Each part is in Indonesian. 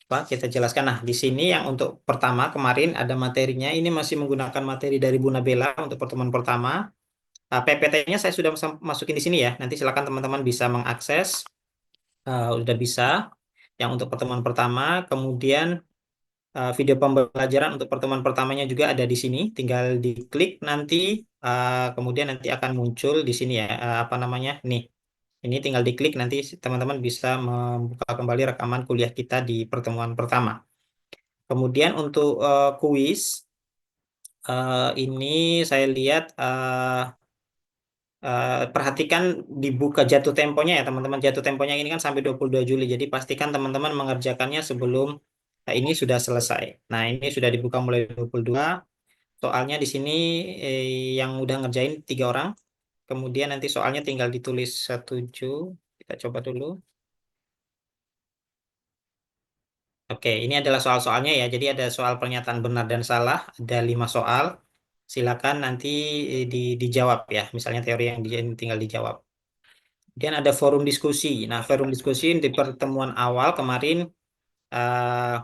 Pak, kita jelaskan. Nah, di sini yang untuk pertama kemarin ada materinya. Ini masih menggunakan materi dari Bu Nabela untuk pertemuan pertama. PPT-nya saya sudah masukin di sini ya. Nanti silakan teman-teman bisa mengakses. Udah bisa. Yang untuk pertemuan pertama, kemudian video pembelajaran untuk pertemuan pertamanya juga ada di sini. Tinggal diklik nanti, kemudian nanti akan muncul di sini ya. Apa namanya? Nih, ini tinggal diklik nanti teman-teman bisa membuka kembali rekaman kuliah kita di pertemuan pertama. Kemudian untuk kuis, ini saya lihat perhatikan dibuka jatuh temponya ya teman-teman. Jatuh temponya ini kan sampai 22 Juli. Jadi pastikan teman-teman mengerjakannya sebelum ini sudah selesai. Nah, ini sudah dibuka mulai 22. Soalnya di sini yang udah ngerjain 3 orang. Kemudian nanti soalnya tinggal ditulis setuju. Kita coba dulu. Oke, ini adalah soal-soalnya ya. Jadi ada soal pernyataan benar dan salah. Ada 5 soal. Silakan nanti dijawab ya. Misalnya teori yang tinggal dijawab. Kemudian ada forum diskusi. Nah, forum diskusi di pertemuan awal kemarin eh,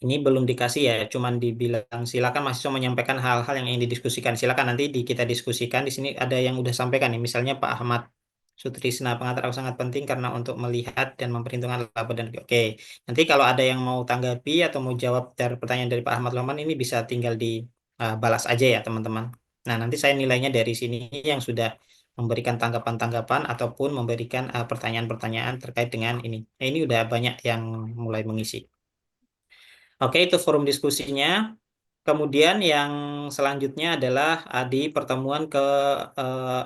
ini belum dikasih ya. Cuman dibilang silakan mahasiswa menyampaikan hal-hal yang ingin didiskusikan. Silakan nanti kita diskusikan. Di sini ada yang udah sampaikan nih. Misalnya Pak Ahmad Sutrisna, pengantar aku sangat penting karena untuk melihat dan memperhitungkan laba dan oke. Nanti kalau ada yang mau tanggapi atau mau jawab dari pertanyaan dari Pak Ahmad Loman ini bisa tinggal dibalas aja ya teman-teman. Nah, nanti saya nilainya dari sini yang sudah memberikan tanggapan-tanggapan ataupun memberikan pertanyaan-pertanyaan terkait dengan ini. Nah, ini udah banyak yang mulai mengisi. Oke, itu forum diskusinya. Kemudian yang selanjutnya adalah di pertemuan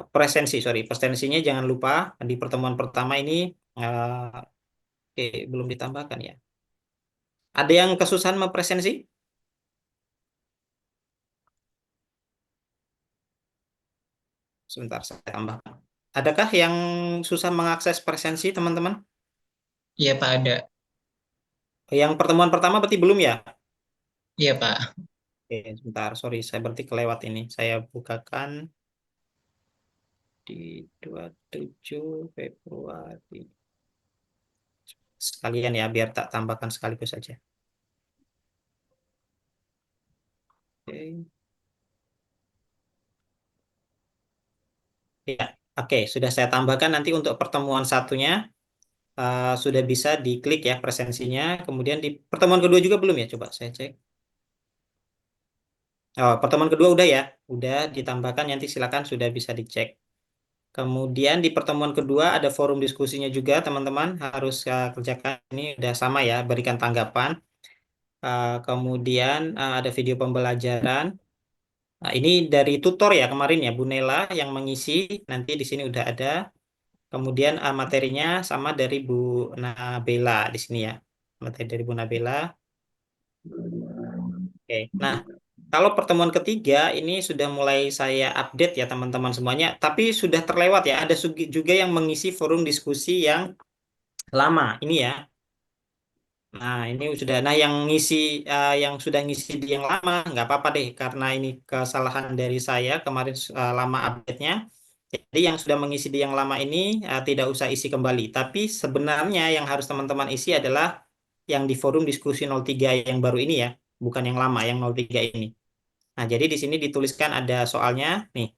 presensi, sorry, presensinya jangan lupa di pertemuan pertama ini oke, belum ditambahkan ya. Ada yang kesusahan mempresensi? Sebentar, saya tambahkan. Adakah yang susah mengakses presensi, teman-teman? Iya Pak ada. Yang pertemuan pertama berarti belum ya? Iya Pak. Oke, sebentar, sorry, saya berarti kelewat ini. Saya bukakan di 27 Februari. Sekalian ya, biar tak tambahkan sekaligus saja. Oke. Ya, oke, sudah saya tambahkan nanti untuk pertemuan satunya sudah bisa diklik ya presensinya. Kemudian di pertemuan kedua juga belum ya? Coba saya cek. Oh, pertemuan kedua udah ya, udah ditambahkan nanti silakan sudah bisa dicek. Kemudian di pertemuan kedua ada forum diskusinya juga teman-teman harus kerjakan ini udah sama ya, berikan tanggapan. Kemudian ada video pembelajaran. Nah, ini dari tutor ya kemarin ya Bu Nela yang mengisi. Nanti di sini udah ada. Kemudian materinya sama dari Bu Nabela di sini ya. Materi dari Bu Nabela. Oke. Nah, kalau pertemuan ketiga ini sudah mulai saya update ya teman-teman semuanya. Tapi sudah terlewat ya. Ada juga yang mengisi forum diskusi yang lama ini ya. Nah, ini sudah. Nah, yang sudah ngisi di yang lama nggak apa-apa deh karena ini kesalahan dari saya kemarin lama update-nya. Jadi yang sudah mengisi di yang lama ini tidak usah isi kembali. Tapi sebenarnya yang harus teman-teman isi adalah yang di forum diskusi 03 yang baru ini ya, bukan yang lama, yang 03 ini. Nah, jadi di sini dituliskan ada soalnya nih.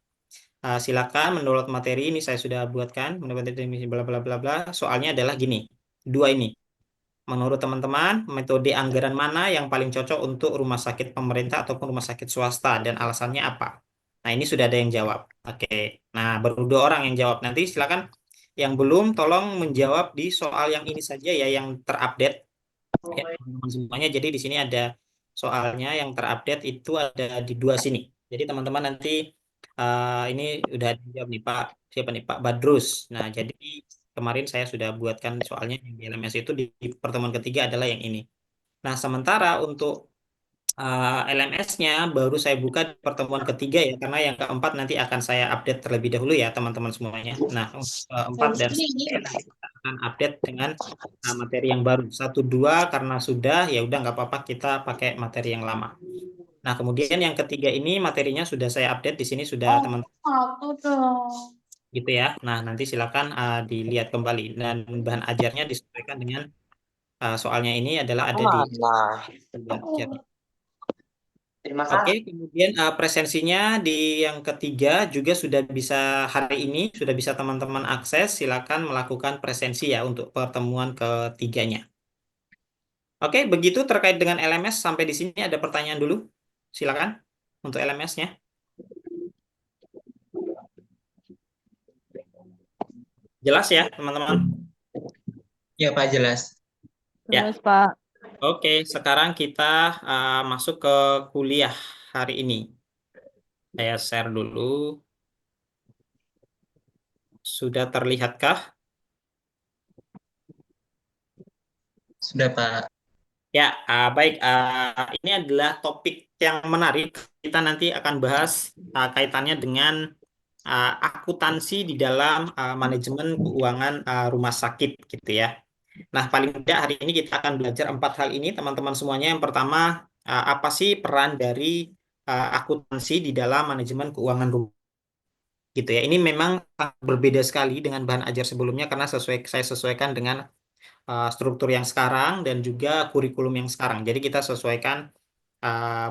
Silakan mendownload materi ini saya sudah buatkan. Mendownload materi bla bla bla bla. Soalnya adalah gini. Dua ini. Menurut teman-teman, metode anggaran mana yang paling cocok untuk rumah sakit pemerintah ataupun rumah sakit swasta dan alasannya apa? Nah, ini sudah ada yang jawab. Oke. Nah, baru 2 orang yang jawab. Nanti silakan yang belum tolong menjawab di soal yang ini saja ya yang terupdate ya teman-teman semuanya. Jadi di sini ada soalnya yang terupdate itu ada di 2 sini. Jadi teman-teman nanti ini udah dijawab nih Pak. Siapa nih Pak Badrus. Nah, jadi kemarin saya sudah buatkan soalnya yang di LMS itu di pertemuan ketiga adalah yang ini. Nah, sementara untuk LMS-nya baru saya buka di pertemuan ketiga ya, karena yang keempat nanti akan saya update terlebih dahulu ya teman-teman semuanya. Nah, empat dan seterusnya nanti kita akan update dengan materi yang baru. Satu dua karena sudah ya udah nggak apa-apa kita pakai materi yang lama. Nah, kemudian yang ketiga ini materinya sudah saya update di sini sudah teman-teman gitu ya. Nah, nanti silakan dilihat kembali dan bahan ajarnya disesuaikan dengan Soalnya ini adalah ada di Mana? chat. Terima Oke, kasih. kemudian presensinya di yang ketiga juga sudah bisa hari ini sudah bisa teman-teman akses. Silakan melakukan presensi ya untuk pertemuan ketiganya. Oke, begitu terkait dengan LMS sampai di sini ada pertanyaan dulu. Silakan untuk LMS-nya. Jelas ya, teman-teman? Ya Pak, jelas. Ya. Jelas, Pak. Oke, sekarang kita masuk ke kuliah hari ini. Saya share dulu. Sudah terlihatkah? Sudah Pak. Ya, baik. Ini adalah topik yang menarik. Kita nanti akan bahas kaitannya dengan akuntansi di dalam manajemen keuangan rumah sakit, gitu ya. Nah, paling tidak hari ini kita akan belajar 4 hal ini, teman-teman semuanya. Yang pertama, apa sih peran dari akuntansi di dalam manajemen keuangan rumah gitu ya. Ini memang berbeda sekali dengan bahan ajar sebelumnya karena saya sesuaikan dengan struktur yang sekarang dan juga kurikulum yang sekarang. Jadi kita sesuaikan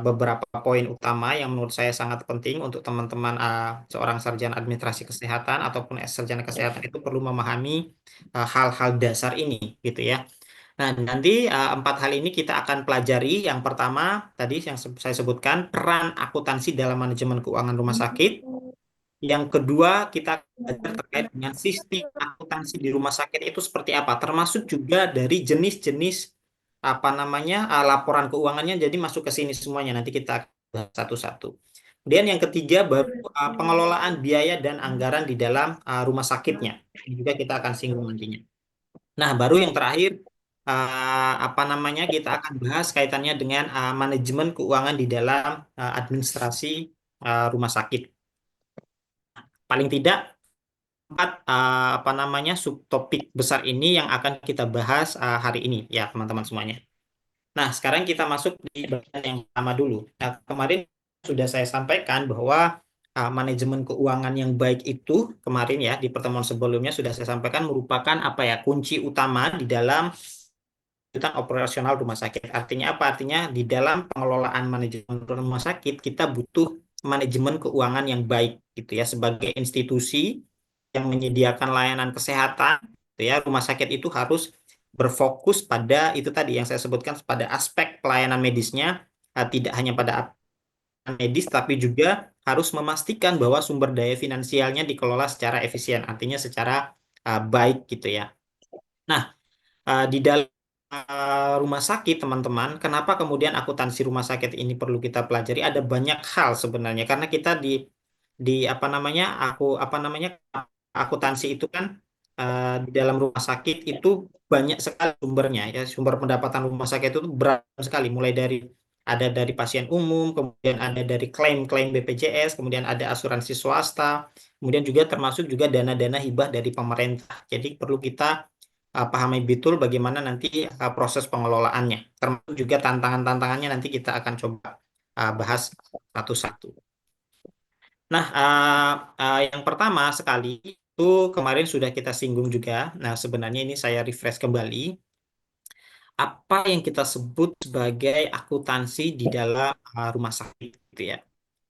beberapa poin utama yang menurut saya sangat penting untuk teman-teman seorang sarjana administrasi kesehatan ataupun sarjana kesehatan itu perlu memahami hal-hal dasar ini gitu ya. Nah, nanti 4 hal ini kita akan pelajari. Yang pertama tadi yang saya sebutkan peran akuntansi dalam manajemen keuangan rumah sakit. Yang kedua, kita belajar terkait dengan sistem akuntansi di rumah sakit itu seperti apa, termasuk juga dari jenis-jenis apa namanya laporan keuangannya. Jadi masuk ke sini semuanya. Nanti kita bahas satu-satu. Kemudian yang ketiga baru pengelolaan biaya dan anggaran di dalam rumah sakitnya. Ini juga kita akan singgung nantinya. Nah, baru yang terakhir apa namanya kita akan bahas kaitannya dengan manajemen keuangan di dalam administrasi rumah sakit. Paling tidak empat apa namanya subtopik besar ini yang akan kita bahas hari ini ya teman-teman semuanya. Nah, sekarang kita masuk di bagian yang pertama dulu. Nah, kemarin sudah saya sampaikan bahwa manajemen keuangan yang baik itu kemarin ya di pertemuan sebelumnya sudah saya sampaikan merupakan apa ya kunci utama di dalam tentang operasional rumah sakit. Artinya apa? Artinya di dalam pengelolaan manajemen rumah sakit kita butuh manajemen keuangan yang baik gitu ya sebagai institusi yang menyediakan layanan kesehatan gitu ya. Rumah sakit itu harus berfokus pada itu tadi yang saya sebutkan pada aspek pelayanan medisnya tidak hanya pada medis tapi juga harus memastikan bahwa sumber daya finansialnya dikelola secara efisien, artinya secara baik gitu ya. Nah, di dalam rumah sakit, teman-teman, kenapa kemudian akuntansi rumah sakit ini perlu kita pelajari? Ada banyak hal sebenarnya, karena kita di apa namanya, apa namanya, akuntansi itu kan di dalam rumah sakit itu banyak sekali sumbernya, ya sumber pendapatan rumah sakit itu beragam sekali, mulai dari ada dari pasien umum, kemudian ada dari klaim-klaim BPJS, kemudian ada asuransi swasta, kemudian juga termasuk juga dana-dana hibah dari pemerintah. Jadi perlu kita pahami betul bagaimana nanti proses pengelolaannya. Termasuk juga tantangan-tantangannya nanti kita akan coba bahas satu-satu. Nah, yang pertama sekali itu kemarin sudah kita singgung juga. Nah, sebenarnya ini saya refresh kembali. Apa yang kita sebut sebagai akuntansi di dalam rumah sakit gitu ya.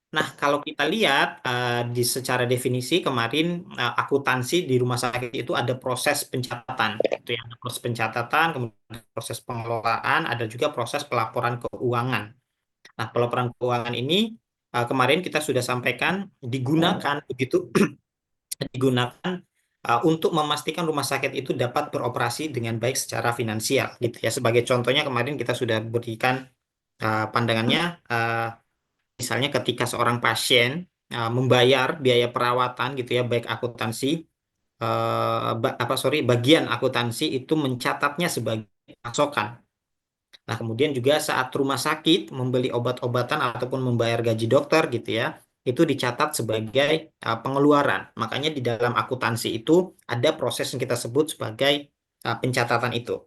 Nah, kalau kita lihat di secara definisi kemarin akuntansi di rumah sakit itu ada proses pencatatan, itu ya, ada proses pencatatan, kemudian ada proses pengelolaan, ada juga proses pelaporan keuangan. Nah, pelaporan keuangan ini kemarin kita sudah sampaikan digunakan begitu digunakan untuk memastikan rumah sakit itu dapat beroperasi dengan baik secara finansial, gitu ya. Sebagai contohnya kemarin kita sudah berikan pandangannya. Misalnya ketika seorang pasien membayar biaya perawatan gitu ya, baik akuntansi bagian akuntansi itu mencatatnya sebagai pasokan. Nah, kemudian juga saat rumah sakit membeli obat-obatan ataupun membayar gaji dokter gitu ya, itu dicatat sebagai pengeluaran. Makanya di dalam akuntansi itu ada proses yang kita sebut sebagai pencatatan itu.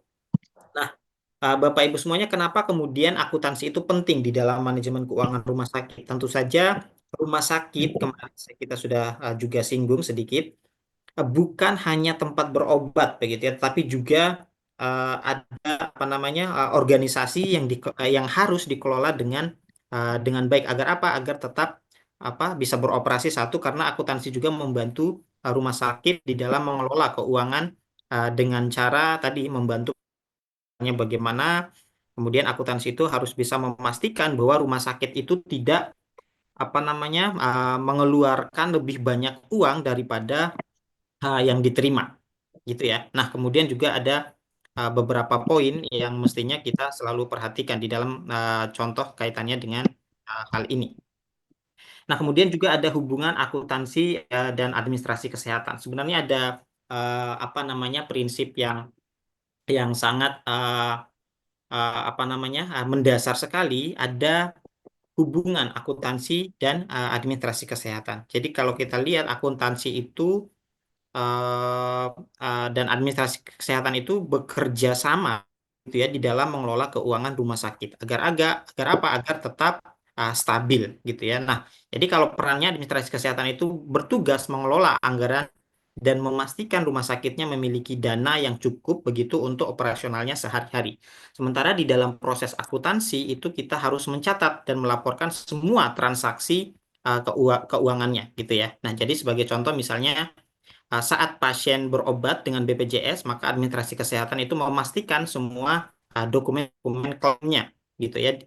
Nah, Bapak Ibu semuanya, kenapa kemudian akuntansi itu penting di dalam manajemen keuangan rumah sakit? Tentu saja rumah sakit kemarin kita sudah juga singgung sedikit, bukan hanya tempat berobat begitu ya, tapi juga ada apa namanya organisasi yang harus dikelola dengan baik agar apa? Agar tetap apa bisa beroperasi satu karena akuntansi juga membantu rumah sakit di dalam mengelola keuangan dengan cara tadi membantu bagaimana kemudian akuntansi itu harus bisa memastikan bahwa rumah sakit itu tidak apa namanya mengeluarkan lebih banyak uang daripada yang diterima gitu ya. Nah, kemudian juga ada beberapa poin yang mestinya kita selalu perhatikan di dalam contoh kaitannya dengan hal ini. Nah, kemudian juga ada hubungan akuntansi dan administrasi kesehatan. Sebenarnya ada apa namanya prinsip yang sangat apa namanya mendasar sekali. Ada hubungan akuntansi dan administrasi kesehatan. Jadi kalau kita lihat akuntansi itu eh, dan administrasi kesehatan itu bekerja sama gitu ya di dalam mengelola keuangan rumah sakit agar apa? Agar tetap stabil gitu ya. Nah, jadi kalau perannya administrasi kesehatan itu bertugas mengelola anggaran dan memastikan rumah sakitnya memiliki dana yang cukup begitu untuk operasionalnya sehari-hari. Sementara di dalam proses akuntansi itu kita harus mencatat dan melaporkan semua transaksi keuangannya gitu ya. Nah, jadi sebagai contoh misalnya saat pasien berobat dengan BPJS, maka administrasi kesehatan itu memastikan semua dokumen-dokumen klaimnya gitu ya.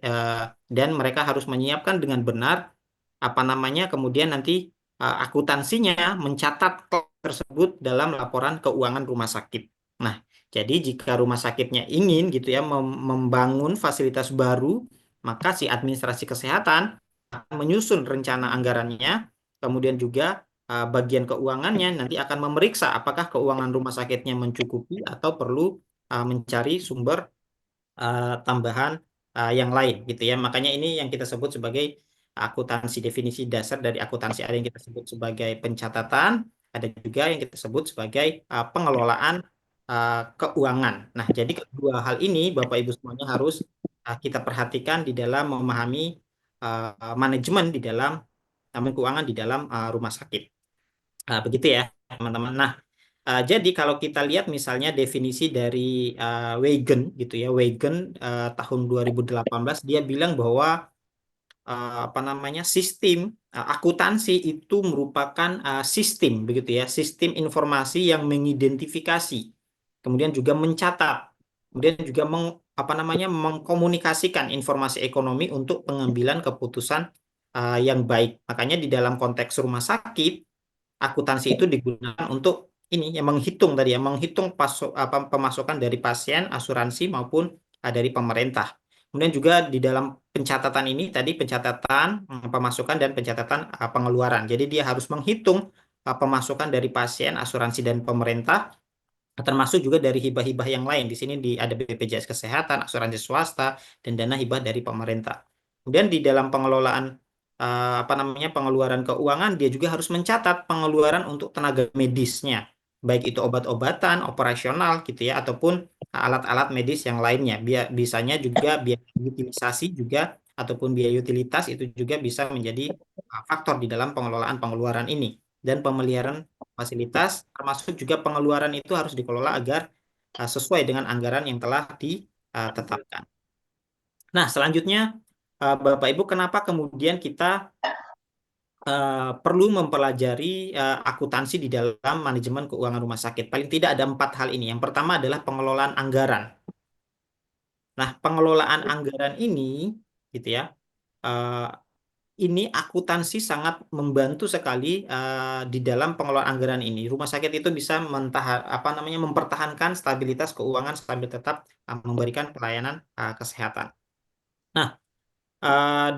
Dan mereka harus menyiapkan dengan benar apa namanya, kemudian nanti akuntansinya mencatat klaim tersebut dalam laporan keuangan rumah sakit. Nah, jadi jika rumah sakitnya ingin gitu ya membangun fasilitas baru, maka si administrasi kesehatan akan menyusun rencana anggarannya, kemudian juga bagian keuangannya nanti akan memeriksa apakah keuangan rumah sakitnya mencukupi atau perlu mencari sumber tambahan yang lain gitu ya. Makanya ini yang kita sebut sebagai akuntansi, definisi dasar dari akuntansi ada yang kita sebut sebagai pencatatan, ada juga yang kita sebut sebagai pengelolaan keuangan. Nah, jadi kedua hal ini Bapak Ibu semuanya harus kita perhatikan di dalam memahami manajemen di dalam keuangan di dalam rumah sakit. Begitu ya, teman-teman. Nah, jadi kalau kita lihat misalnya definisi dari Weigen gitu ya, Weigen tahun 2018 dia bilang bahwa apa namanya sistem akuntansi itu merupakan sistem begitu ya, sistem informasi yang mengidentifikasi, kemudian juga mencatat, kemudian juga apa namanya mengkomunikasikan informasi ekonomi untuk pengambilan keputusan yang baik. Makanya di dalam konteks rumah sakit akuntansi itu digunakan untuk ini yang menghitung tadi ya, menghitung pemasukan dari pasien, asuransi maupun dari pemerintah. Kemudian juga di dalam pencatatan ini tadi pencatatan pemasukan dan pencatatan pengeluaran. Jadi dia harus menghitung pemasukan dari pasien, asuransi dan pemerintah termasuk juga dari hibah-hibah yang lain. Di sini ada BPJS Kesehatan, asuransi swasta, dan dana hibah dari pemerintah. Kemudian di dalam pengelolaan apa namanya pengeluaran keuangan, dia juga harus mencatat pengeluaran untuk tenaga medisnya, baik itu obat-obatan, operasional gitu ya, ataupun alat-alat medis yang lainnya. Bisanya juga biaya utilisasi juga ataupun biaya utilitas itu juga bisa menjadi faktor di dalam pengelolaan pengeluaran ini dan pemeliharaan fasilitas, termasuk juga pengeluaran itu harus dikelola agar sesuai dengan anggaran yang telah ditetapkan. Nah, selanjutnya, Bapak Ibu, kenapa kemudian kita perlu mempelajari akuntansi di dalam manajemen keuangan rumah sakit? Paling tidak ada 4 hal ini. Yang pertama adalah pengelolaan anggaran. Nah, pengelolaan anggaran ini, gitu ya, eh, ini akuntansi sangat membantu sekali di dalam pengelolaan anggaran ini. Rumah sakit itu bisa apa namanya mempertahankan stabilitas keuangan sambil tetap memberikan pelayanan kesehatan. Nah,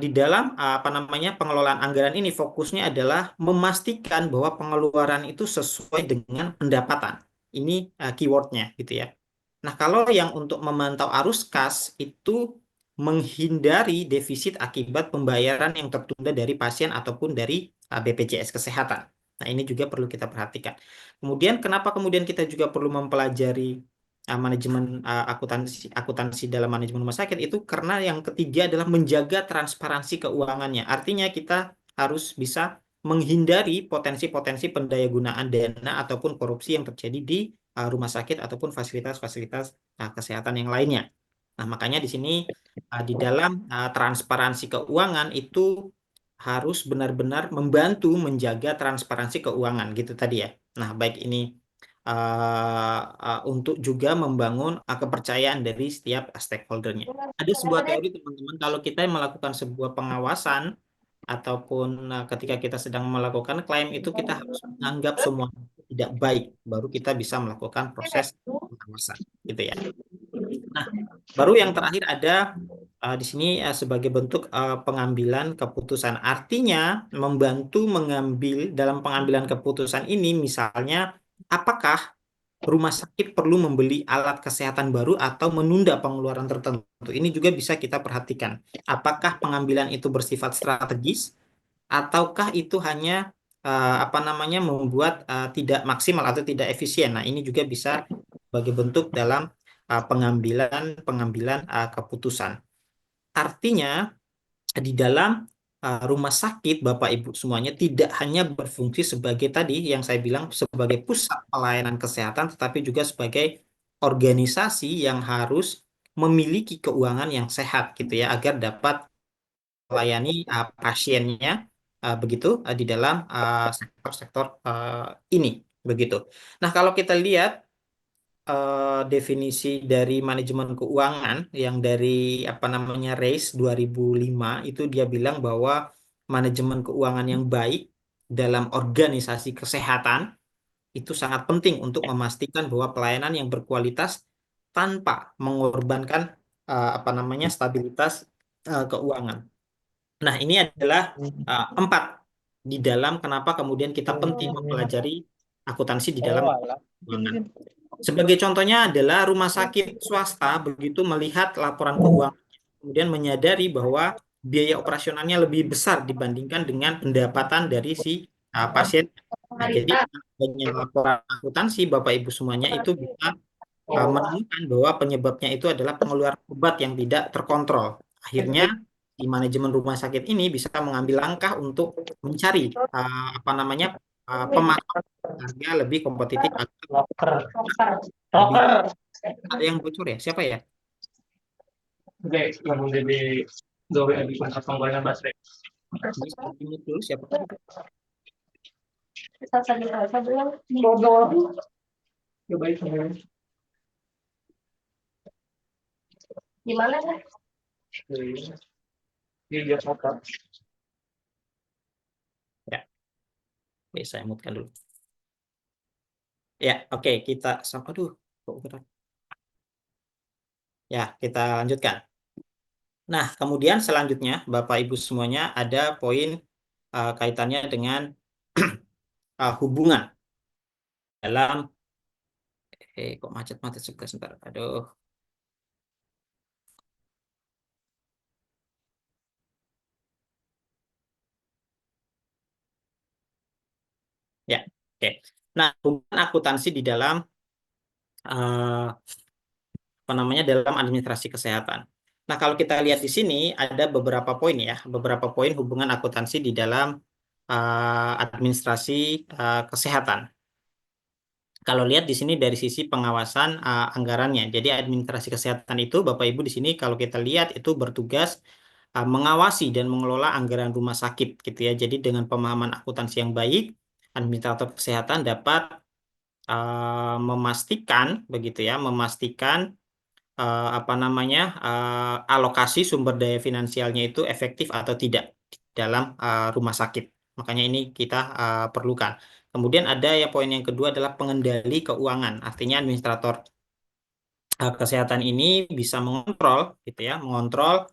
di dalam apa namanya pengelolaan anggaran ini fokusnya adalah memastikan bahwa pengeluaran itu sesuai dengan pendapatan. Ini keywordnya gitu ya. Nah, kalau yang untuk memantau arus kas itu menghindari defisit akibat pembayaran yang tertunda dari pasien ataupun dari BPJS Kesehatan. Nah, ini juga perlu kita perhatikan. Kemudian, kenapa kemudian kita juga perlu mempelajari manajemen akuntansi dalam manajemen rumah sakit itu karena yang ketiga adalah menjaga transparansi keuangannya. Artinya kita harus bisa menghindari potensi-potensi pendayagunaan dana ataupun korupsi yang terjadi di rumah sakit ataupun fasilitas-fasilitas kesehatan yang lainnya. Nah, makanya di sini di dalam transparansi keuangan itu harus benar-benar membantu menjaga transparansi keuangan gitu tadi ya. Nah, baik ini untuk juga membangun kepercayaan dari setiap stakeholdernya. Ada sebuah teori teman-teman, kalau kita melakukan sebuah pengawasan ataupun ketika kita sedang melakukan klaim itu kita harus menganggap semua tidak baik, baru kita bisa melakukan proses pengawasan, gitu ya. Nah, baru yang terakhir ada di sini sebagai bentuk pengambilan keputusan. Artinya membantu mengambil dalam pengambilan keputusan ini, misalnya apakah rumah sakit perlu membeli alat kesehatan baru atau menunda pengeluaran tertentu. Ini juga bisa kita perhatikan. Apakah pengambilan itu bersifat strategis ataukah itu hanya apa namanya membuat tidak maksimal atau tidak efisien. Nah, ini juga bisa sebagai bentuk dalam pengambilan pengambilan keputusan. Artinya di dalam rumah sakit Bapak Ibu semuanya tidak hanya berfungsi sebagai tadi yang saya bilang sebagai pusat pelayanan kesehatan, tetapi juga sebagai organisasi yang harus memiliki keuangan yang sehat gitu ya agar dapat melayani pasiennya begitu di dalam sektor-sektor ini begitu. Nah, kalau kita lihat definisi dari manajemen keuangan yang dari apa namanya RACE 2005 itu dia bilang bahwa manajemen keuangan yang baik dalam organisasi kesehatan itu sangat penting untuk memastikan bahwa pelayanan yang berkualitas tanpa mengorbankan apa namanya stabilitas keuangan. Nah, ini adalah empat di dalam kenapa kemudian kita penting mempelajari akuntansi di dalam Oh, alah. keuangan. Sebagai contohnya adalah rumah sakit swasta begitu melihat laporan keuangan, kemudian menyadari bahwa biaya operasionalnya lebih besar dibandingkan dengan pendapatan dari si pasien. Nah, jadi dengan laporan akuntansi Bapak Ibu semuanya itu bisa menemukan bahwa penyebabnya itu adalah pengeluaran obat yang tidak terkontrol. Akhirnya di manajemen rumah sakit ini bisa mengambil langkah untuk mencari apa namanya pemasok harga lebih kompetitif agar Loker. lebih Loker. ada yang bocor ya siapa ya Oke, yang jadi gawe di pusat penggorengan baterai. ini seperti dulu siapa tadi Saya bilang, bodoh. Coba itu. Gimana sih? Ini dia foto. ya oke saya mutkan dulu ya oke kita aduh kok berat ya kita lanjutkan. Nah, kemudian selanjutnya Bapak Ibu semuanya ada poin kaitannya dengan hubungan dalam kok macet-macet sebentar. Aduh. Ya, oke. Nah, hubungan akuntansi di dalam apa namanya dalam administrasi kesehatan. Nah, kalau kita lihat di sini ada beberapa poin ya, beberapa poin hubungan akuntansi di dalam administrasi kesehatan. Kalau lihat di sini dari sisi pengawasan anggarannya. Jadi administrasi kesehatan itu Bapak Ibu di sini kalau kita lihat itu bertugas mengawasi dan mengelola anggaran rumah sakit gitu ya. Jadi dengan pemahaman akuntansi yang baik, administrator kesehatan dapat memastikan begitu ya, memastikan apa namanya alokasi sumber daya finansialnya itu efektif atau tidak di dalam rumah sakit. Makanya ini kita perlukan. Kemudian ada ya poin yang kedua adalah pengendali keuangan. Artinya administrator kesehatan ini bisa mengontrol gitu ya, mengontrol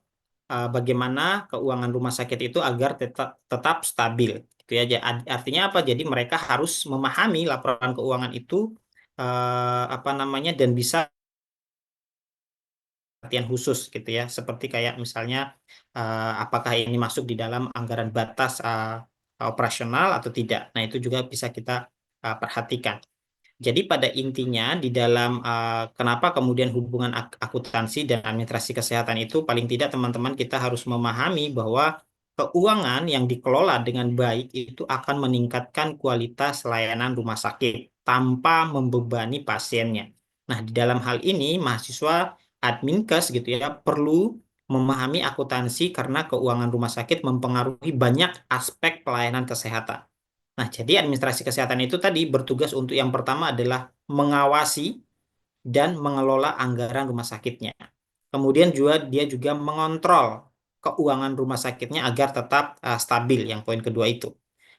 bagaimana keuangan rumah sakit itu agar tetap stabil gitu ya. Artinya apa? Jadi mereka harus memahami laporan keuangan itu apa namanya dan bisa perhatian khusus gitu ya. Seperti kayak misalnya apakah ini masuk di dalam anggaran batas operasional atau tidak. Nah, itu juga bisa kita perhatikan. Jadi pada intinya di dalam kenapa kemudian hubungan akuntansi dan administrasi kesehatan itu paling tidak teman-teman kita harus memahami bahwa keuangan yang dikelola dengan baik itu akan meningkatkan kualitas layanan rumah sakit. tanpa membebani pasiennya. Nah, di dalam hal ini mahasiswa adminkes gitu ya perlu memahami akuntansi karena keuangan rumah sakit mempengaruhi banyak aspek pelayanan kesehatan. Nah, jadi administrasi kesehatan itu tadi bertugas untuk yang pertama adalah mengawasi dan mengelola anggaran rumah sakitnya. Kemudian juga dia juga mengontrol keuangan rumah sakitnya agar tetap stabil, yang poin kedua itu.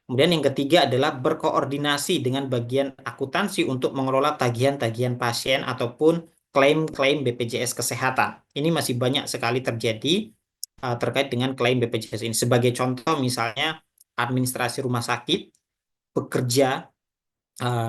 Kemudian yang ketiga adalah berkoordinasi dengan bagian akuntansi untuk mengelola tagihan-tagihan pasien ataupun klaim-klaim BPJS Kesehatan. Ini masih banyak sekali terjadi terkait dengan klaim BPJS ini. Sebagai contoh misalnya administrasi rumah sakit bekerja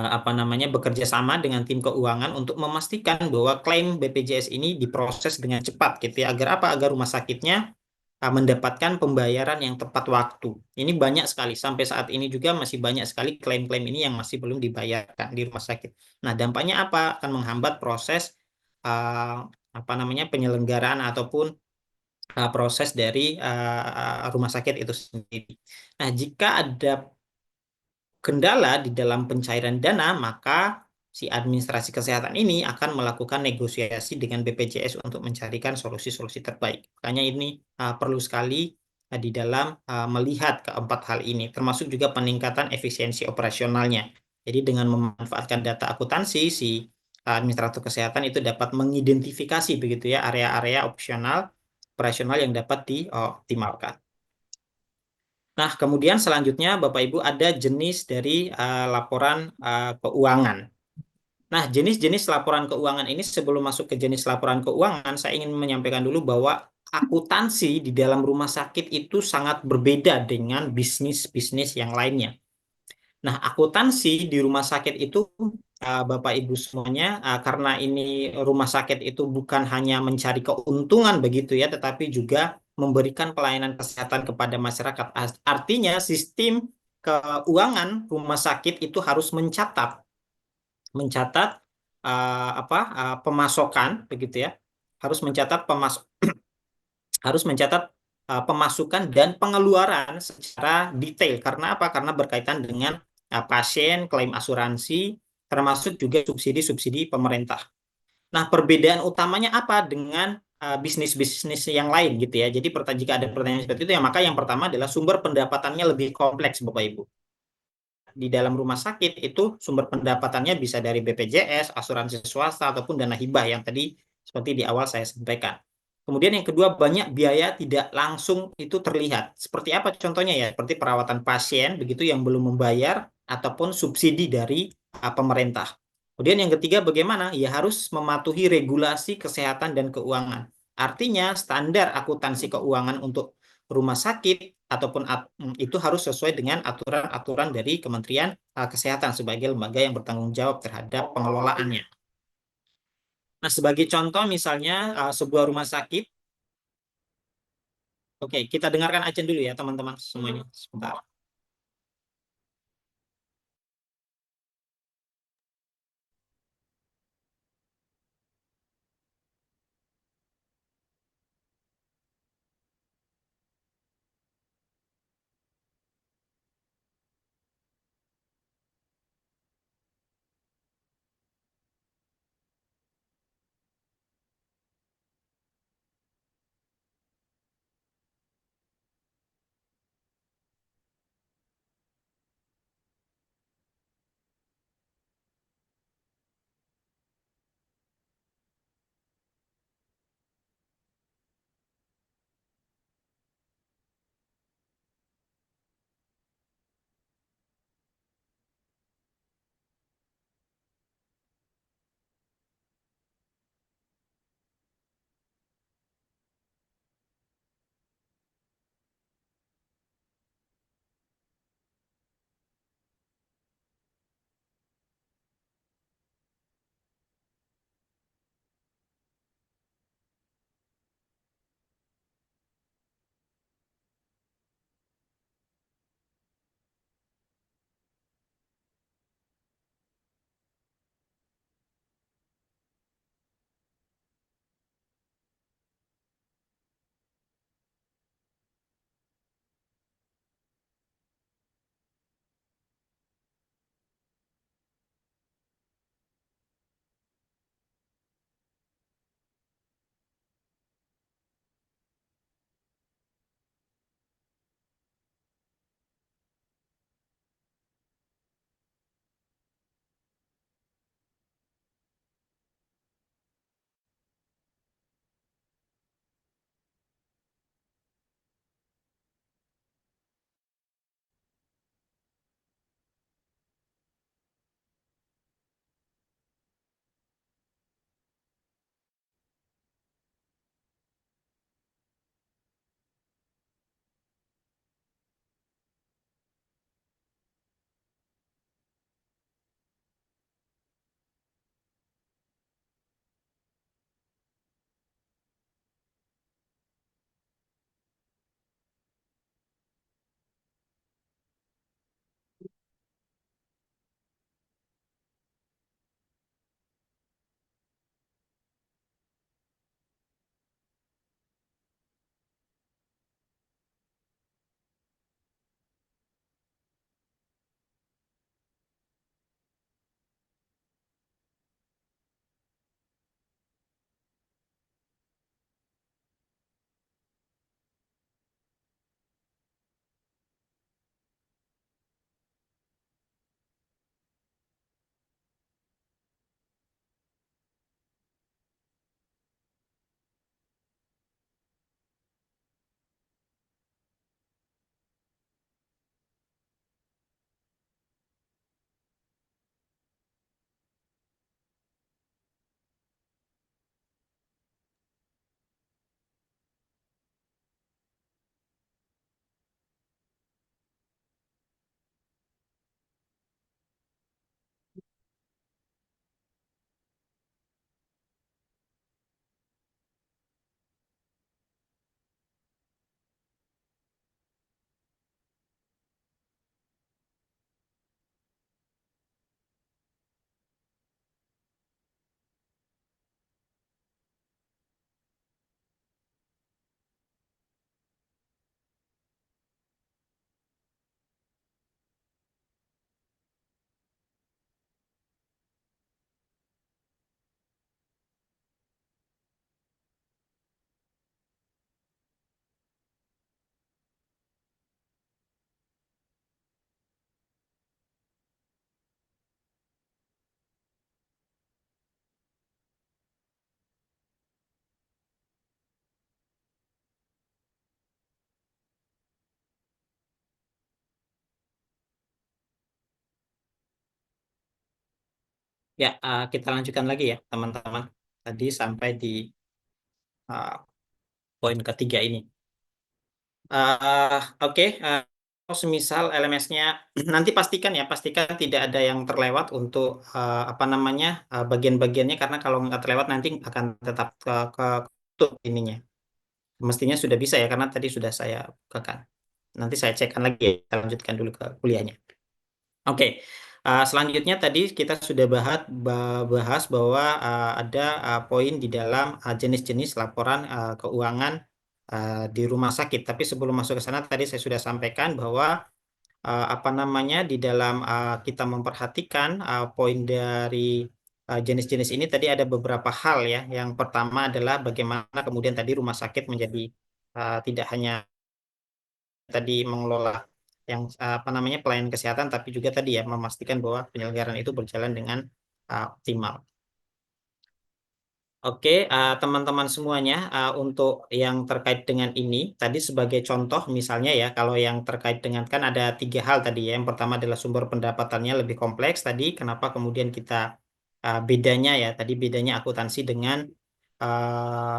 apa namanya bekerja sama dengan tim keuangan untuk memastikan bahwa klaim BPJS ini diproses dengan cepat gitu ya agar apa agar rumah sakitnya mendapatkan pembayaran yang tepat waktu. Ini banyak sekali sampai saat ini juga masih banyak sekali klaim-klaim ini yang masih belum dibayarkan di rumah sakit. Nah, dampaknya apa? Akan menghambat proses uh, apa namanya penyelenggaraan ataupun proses dari rumah sakit itu sendiri. Nah, jika ada kendala di dalam pencairan dana, maka si administrasi kesehatan ini akan melakukan negosiasi dengan BPJS untuk mencarikan solusi-solusi terbaik. Makanya ini perlu sekali di dalam melihat keempat hal ini, termasuk juga peningkatan efisiensi operasionalnya. Jadi dengan memanfaatkan data akuntansi, si administrator kesehatan itu dapat mengidentifikasi begitu ya area-area operasional yang dapat dioptimalkan. Nah, kemudian selanjutnya Bapak Ibu ada jenis dari laporan keuangan. Nah, jenis-jenis laporan keuangan ini sebelum masuk ke jenis laporan keuangan, saya ingin menyampaikan dulu bahwa akuntansi di dalam rumah sakit itu sangat berbeda dengan bisnis-bisnis yang lainnya. Nah, akuntansi di rumah sakit itu Bapak Ibu semuanya karena ini rumah sakit itu bukan hanya mencari keuntungan begitu ya, tetapi juga memberikan pelayanan kesehatan kepada masyarakat. Artinya sistem keuangan rumah sakit itu harus mencatat pemasokan begitu ya. Harus mencatat pemasukan dan pengeluaran secara detail. Karena apa? Karena berkaitan dengan pasien, klaim asuransi, termasuk juga subsidi-subsidi pemerintah. Nah, perbedaan utamanya apa dengan bisnis-bisnis yang lain gitu ya. Jadi jika ada pertanyaan seperti itu ya maka yang pertama adalah sumber pendapatannya lebih kompleks Bapak Ibu. Di dalam rumah sakit itu sumber pendapatannya bisa dari BPJS, asuransi swasta ataupun dana hibah yang tadi seperti di awal saya sampaikan. Kemudian yang kedua banyak biaya tidak langsung itu terlihat. Seperti apa contohnya ya? Seperti perawatan pasien begitu yang belum membayar ataupun subsidi dari pemerintah. Kemudian yang ketiga bagaimana? Ya harus mematuhi regulasi kesehatan dan keuangan. Artinya standar akuntansi keuangan untuk rumah sakit ataupun itu harus sesuai dengan aturan-aturan dari Kementerian Kesehatan sebagai lembaga yang bertanggung jawab terhadap pengelolaannya. Nah, sebagai contoh misalnya sebuah rumah sakit, oke, kita dengarkan aja dulu ya teman-teman semuanya sebentar. Ya, kita lanjutkan lagi ya, teman-teman. Tadi sampai di uh, poin ketiga ini. Oke, semisal LMS-nya nanti pastikan tidak ada yang terlewat untuk apa namanya bagian-bagiannya, karena kalau nggak terlewat nanti akan tetap ke tutup ininya. Mestinya sudah bisa ya, karena tadi sudah saya bukakan. Nanti saya cekkan lagi ya, kita lanjutkan dulu ke kuliahnya. Oke, selanjutnya tadi kita sudah bahas bahwa ada poin di dalam jenis-jenis laporan keuangan di rumah sakit. Tapi sebelum masuk ke sana, tadi saya sudah sampaikan bahwa apa namanya di dalam kita memperhatikan poin dari jenis-jenis ini tadi ada beberapa hal ya. Yang pertama adalah bagaimana kemudian tadi rumah sakit menjadi tidak hanya tadi mengelola yang apa namanya pelayanan kesehatan, tapi juga tadi ya memastikan bahwa penyelenggaraan itu berjalan dengan optimal. Oke, teman-teman semuanya, untuk yang terkait dengan ini, tadi sebagai contoh misalnya ya, kalau yang terkait dengan kan ada 3 hal tadi ya. Yang pertama adalah sumber pendapatannya lebih kompleks tadi. Kenapa kemudian kita bedanya ya? Tadi bedanya akuntansi dengan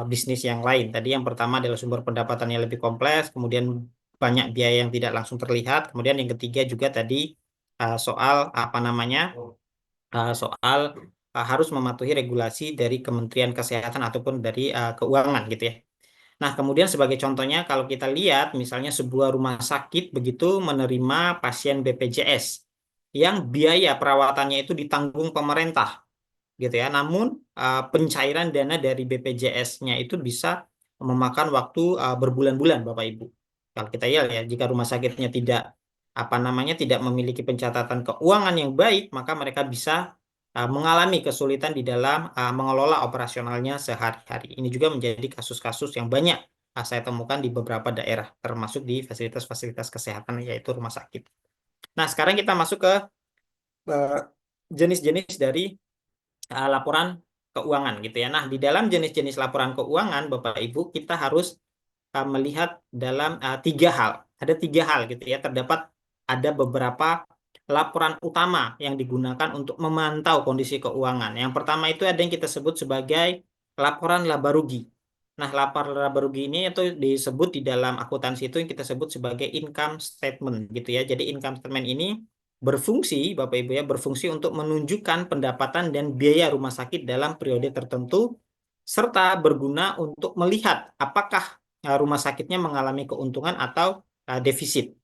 bisnis yang lain. Tadi yang pertama adalah sumber pendapatannya lebih kompleks, kemudian banyak biaya yang tidak langsung terlihat. Kemudian yang ketiga juga tadi soal apa namanya? Soal harus mematuhi regulasi dari Kementerian Kesehatan ataupun dari keuangan gitu ya. Nah, kemudian sebagai contohnya kalau kita lihat misalnya sebuah rumah sakit begitu menerima pasien BPJS yang biaya perawatannya itu ditanggung pemerintah gitu ya. Namun pencairan dana dari BPJS-nya itu bisa memakan waktu berbulan-bulan Bapak Ibu. Kalau kita lihat ya, jika rumah sakitnya tidak apa namanya tidak memiliki pencatatan keuangan yang baik, maka mereka bisa mengalami kesulitan di dalam mengelola operasionalnya sehari-hari. Ini juga menjadi kasus-kasus yang banyak saya temukan di beberapa daerah, termasuk di fasilitas-fasilitas kesehatan yaitu rumah sakit. Nah, sekarang kita masuk ke eh, jenis-jenis dari laporan keuangan gitu ya. Nah, di dalam jenis-jenis laporan keuangan, Bapak Ibu, kita harus melihat dalam 3 hal. Ada 3 hal gitu ya. Terdapat ada beberapa laporan utama yang digunakan untuk memantau kondisi keuangan. Yang pertama itu ada yang kita sebut sebagai laporan laba rugi. Nah, laporan laba rugi ini itu disebut di dalam akuntansi itu yang kita sebut sebagai income statement gitu ya. Jadi income statement ini berfungsi, Bapak Ibu ya, berfungsi untuk menunjukkan pendapatan dan biaya rumah sakit dalam periode tertentu serta berguna untuk melihat apakah rumah sakitnya mengalami keuntungan atau defisit.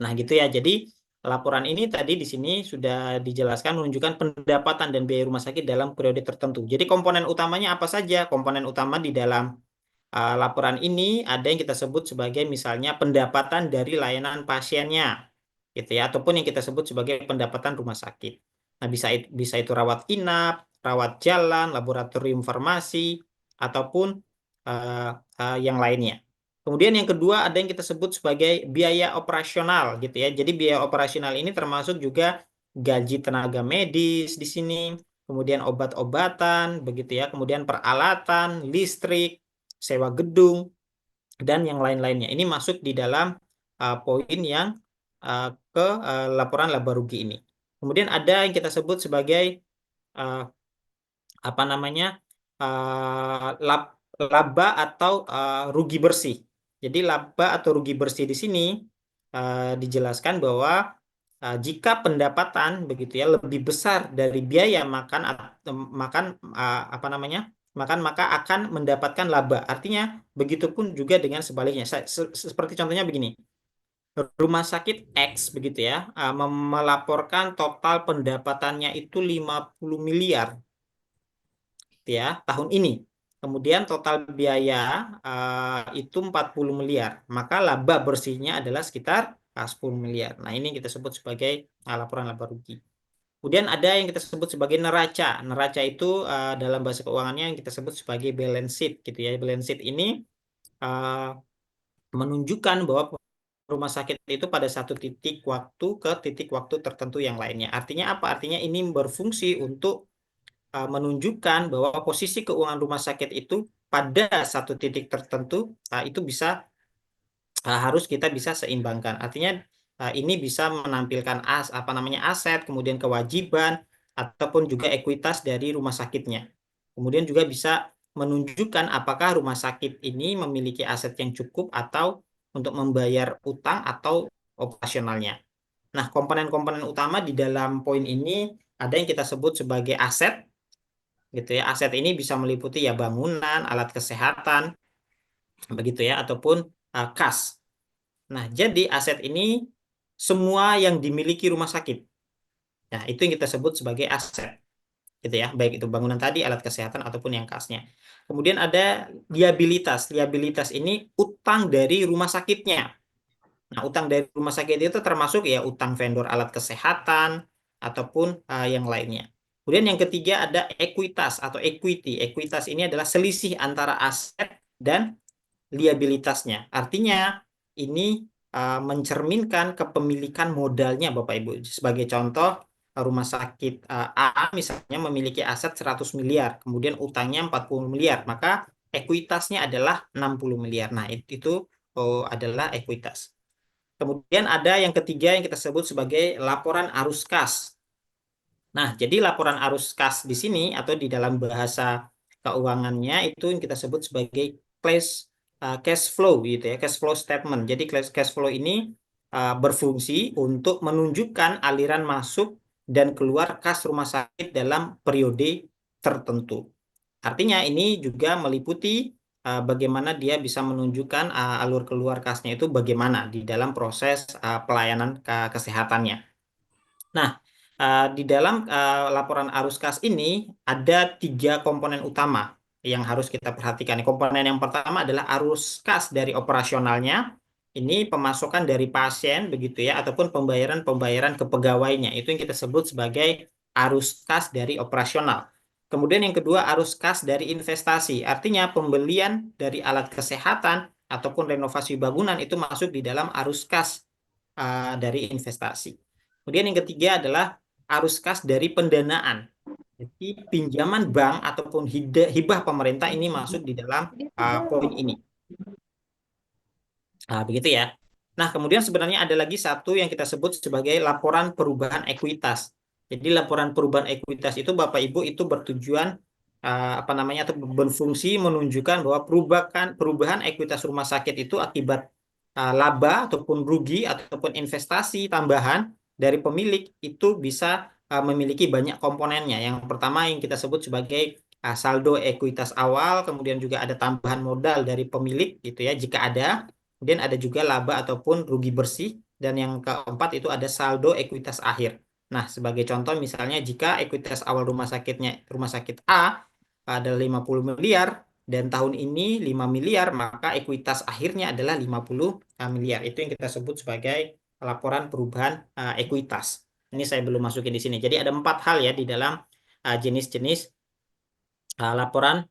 Nah, gitu ya. Jadi laporan ini tadi di sini sudah dijelaskan menunjukkan pendapatan dan biaya rumah sakit dalam periode tertentu. Jadi komponen utamanya apa saja? Komponen utama di dalam laporan ini ada yang kita sebut sebagai misalnya pendapatan dari layanan pasiennya, gitu ya, ataupun yang kita sebut sebagai pendapatan rumah sakit. Nah, bisa itu rawat inap, rawat jalan, laboratorium farmasi, ataupun eh, yang lainnya. Kemudian yang kedua ada yang kita sebut sebagai biaya operasional, gitu ya. Jadi biaya operasional ini termasuk juga gaji tenaga medis di sini, kemudian obat-obatan, begitu ya, kemudian peralatan, listrik, sewa gedung, dan yang lain-lainnya. Ini masuk di dalam poin yang ke laporan laba rugi ini. Kemudian ada yang kita sebut sebagai uh, apa namanya laba atau rugi bersih. Jadi laba atau rugi bersih di sini dijelaskan bahwa jika pendapatan begitu ya lebih besar dari biaya makan apa namanya makan maka akan mendapatkan laba. Artinya begitupun juga dengan sebaliknya. Seperti contohnya begini. Rumah sakit X begitu ya melaporkan total pendapatannya itu 50 miliar ya tahun ini. Kemudian total biaya itu 40 miliar. Maka laba bersihnya adalah sekitar 10 miliar. Nah, ini kita sebut sebagai laporan laba rugi. Kemudian ada yang kita sebut sebagai neraca. Neraca itu dalam bahasa keuangannya yang kita sebut sebagai balance sheet gitu ya. Balance sheet ini uh, menunjukkan bahwa rumah sakit itu pada satu titik waktu ke titik waktu tertentu yang lainnya. Artinya apa? Artinya ini berfungsi untuk menunjukkan bahwa posisi keuangan rumah sakit itu pada satu titik tertentu itu bisa harus kita bisa seimbangkan. Artinya ini bisa menampilkan apa namanya aset, kemudian kewajiban, ataupun juga ekuitas dari rumah sakitnya. Kemudian juga bisa menunjukkan apakah rumah sakit ini memiliki aset yang cukup atau untuk membayar utang atau operasionalnya. Nah, komponen-komponen utama di dalam poin ini ada yang kita sebut sebagai aset, gitu ya. Aset ini bisa meliputi ya bangunan, alat kesehatan, begitu ya, ataupun kas. Nah, jadi aset ini semua yang dimiliki rumah sakit. Nah, itu yang kita sebut sebagai aset, gitu ya. Baik itu bangunan tadi, alat kesehatan ataupun yang kasnya. Kemudian ada liabilitas. Liabilitas ini utang dari rumah sakitnya. Nah, utang dari rumah sakit itu termasuk ya utang vendor alat kesehatan ataupun yang lainnya. Kemudian yang ketiga ada ekuitas atau equity. Ekuitas ini adalah selisih antara aset dan liabilitasnya. Artinya ini mencerminkan kepemilikan modalnya Bapak Ibu. Sebagai contoh, rumah sakit A misalnya memiliki aset 100 miliar, kemudian utangnya 40 miliar, maka ekuitasnya adalah 60 miliar. Nah, itu adalah ekuitas. Kemudian ada yang ketiga yang kita sebut sebagai laporan arus kas. Nah, jadi laporan arus kas di sini atau di dalam bahasa keuangannya itu yang kita sebut sebagai cash flow gitu ya, cash flow statement. Jadi cash flow ini berfungsi untuk menunjukkan aliran masuk dan keluar kas rumah sakit dalam periode tertentu. Artinya ini juga meliputi bagaimana dia bisa menunjukkan alur keluar kasnya itu bagaimana di dalam proses pelayanan kesehatannya. Nah, di dalam laporan arus kas ini ada 3 komponen utama yang harus kita perhatikan. Komponen yang pertama adalah arus kas dari operasionalnya. Ini pemasukan dari pasien begitu ya, ataupun pembayaran ke pegawainya. Itu yang kita sebut sebagai arus kas dari operasional. Kemudian yang kedua arus kas dari investasi. Artinya pembelian dari alat kesehatan ataupun renovasi bangunan itu masuk di dalam arus kas dari investasi. Kemudian yang ketiga adalah arus kas dari pendanaan. Jadi pinjaman bank ataupun hibah pemerintah ini masuk di dalam poin ini. Begitu ya. Nah, kemudian sebenarnya ada lagi satu yang kita sebut sebagai laporan perubahan ekuitas. Jadi laporan perubahan ekuitas itu Bapak Ibu itu bertujuan apa namanya atau berfungsi menunjukkan bahwa perubahan ekuitas rumah sakit itu akibat laba ataupun rugi ataupun investasi tambahan dari pemilik itu bisa memiliki banyak komponennya. Yang pertama yang kita sebut sebagai saldo ekuitas awal, kemudian juga ada tambahan modal dari pemilik gitu ya jika ada. Kemudian ada juga laba ataupun rugi bersih dan yang keempat itu ada saldo ekuitas akhir. Nah, sebagai contoh misalnya jika ekuitas awal rumah sakit A adalah 50 miliar dan tahun ini 5 miliar, maka ekuitas akhirnya adalah 50 miliar. Itu yang kita sebut sebagai laporan perubahan ekuitas. Ini saya belum masukin di sini. Jadi ada 4 hal ya di dalam jenis-jenis laporan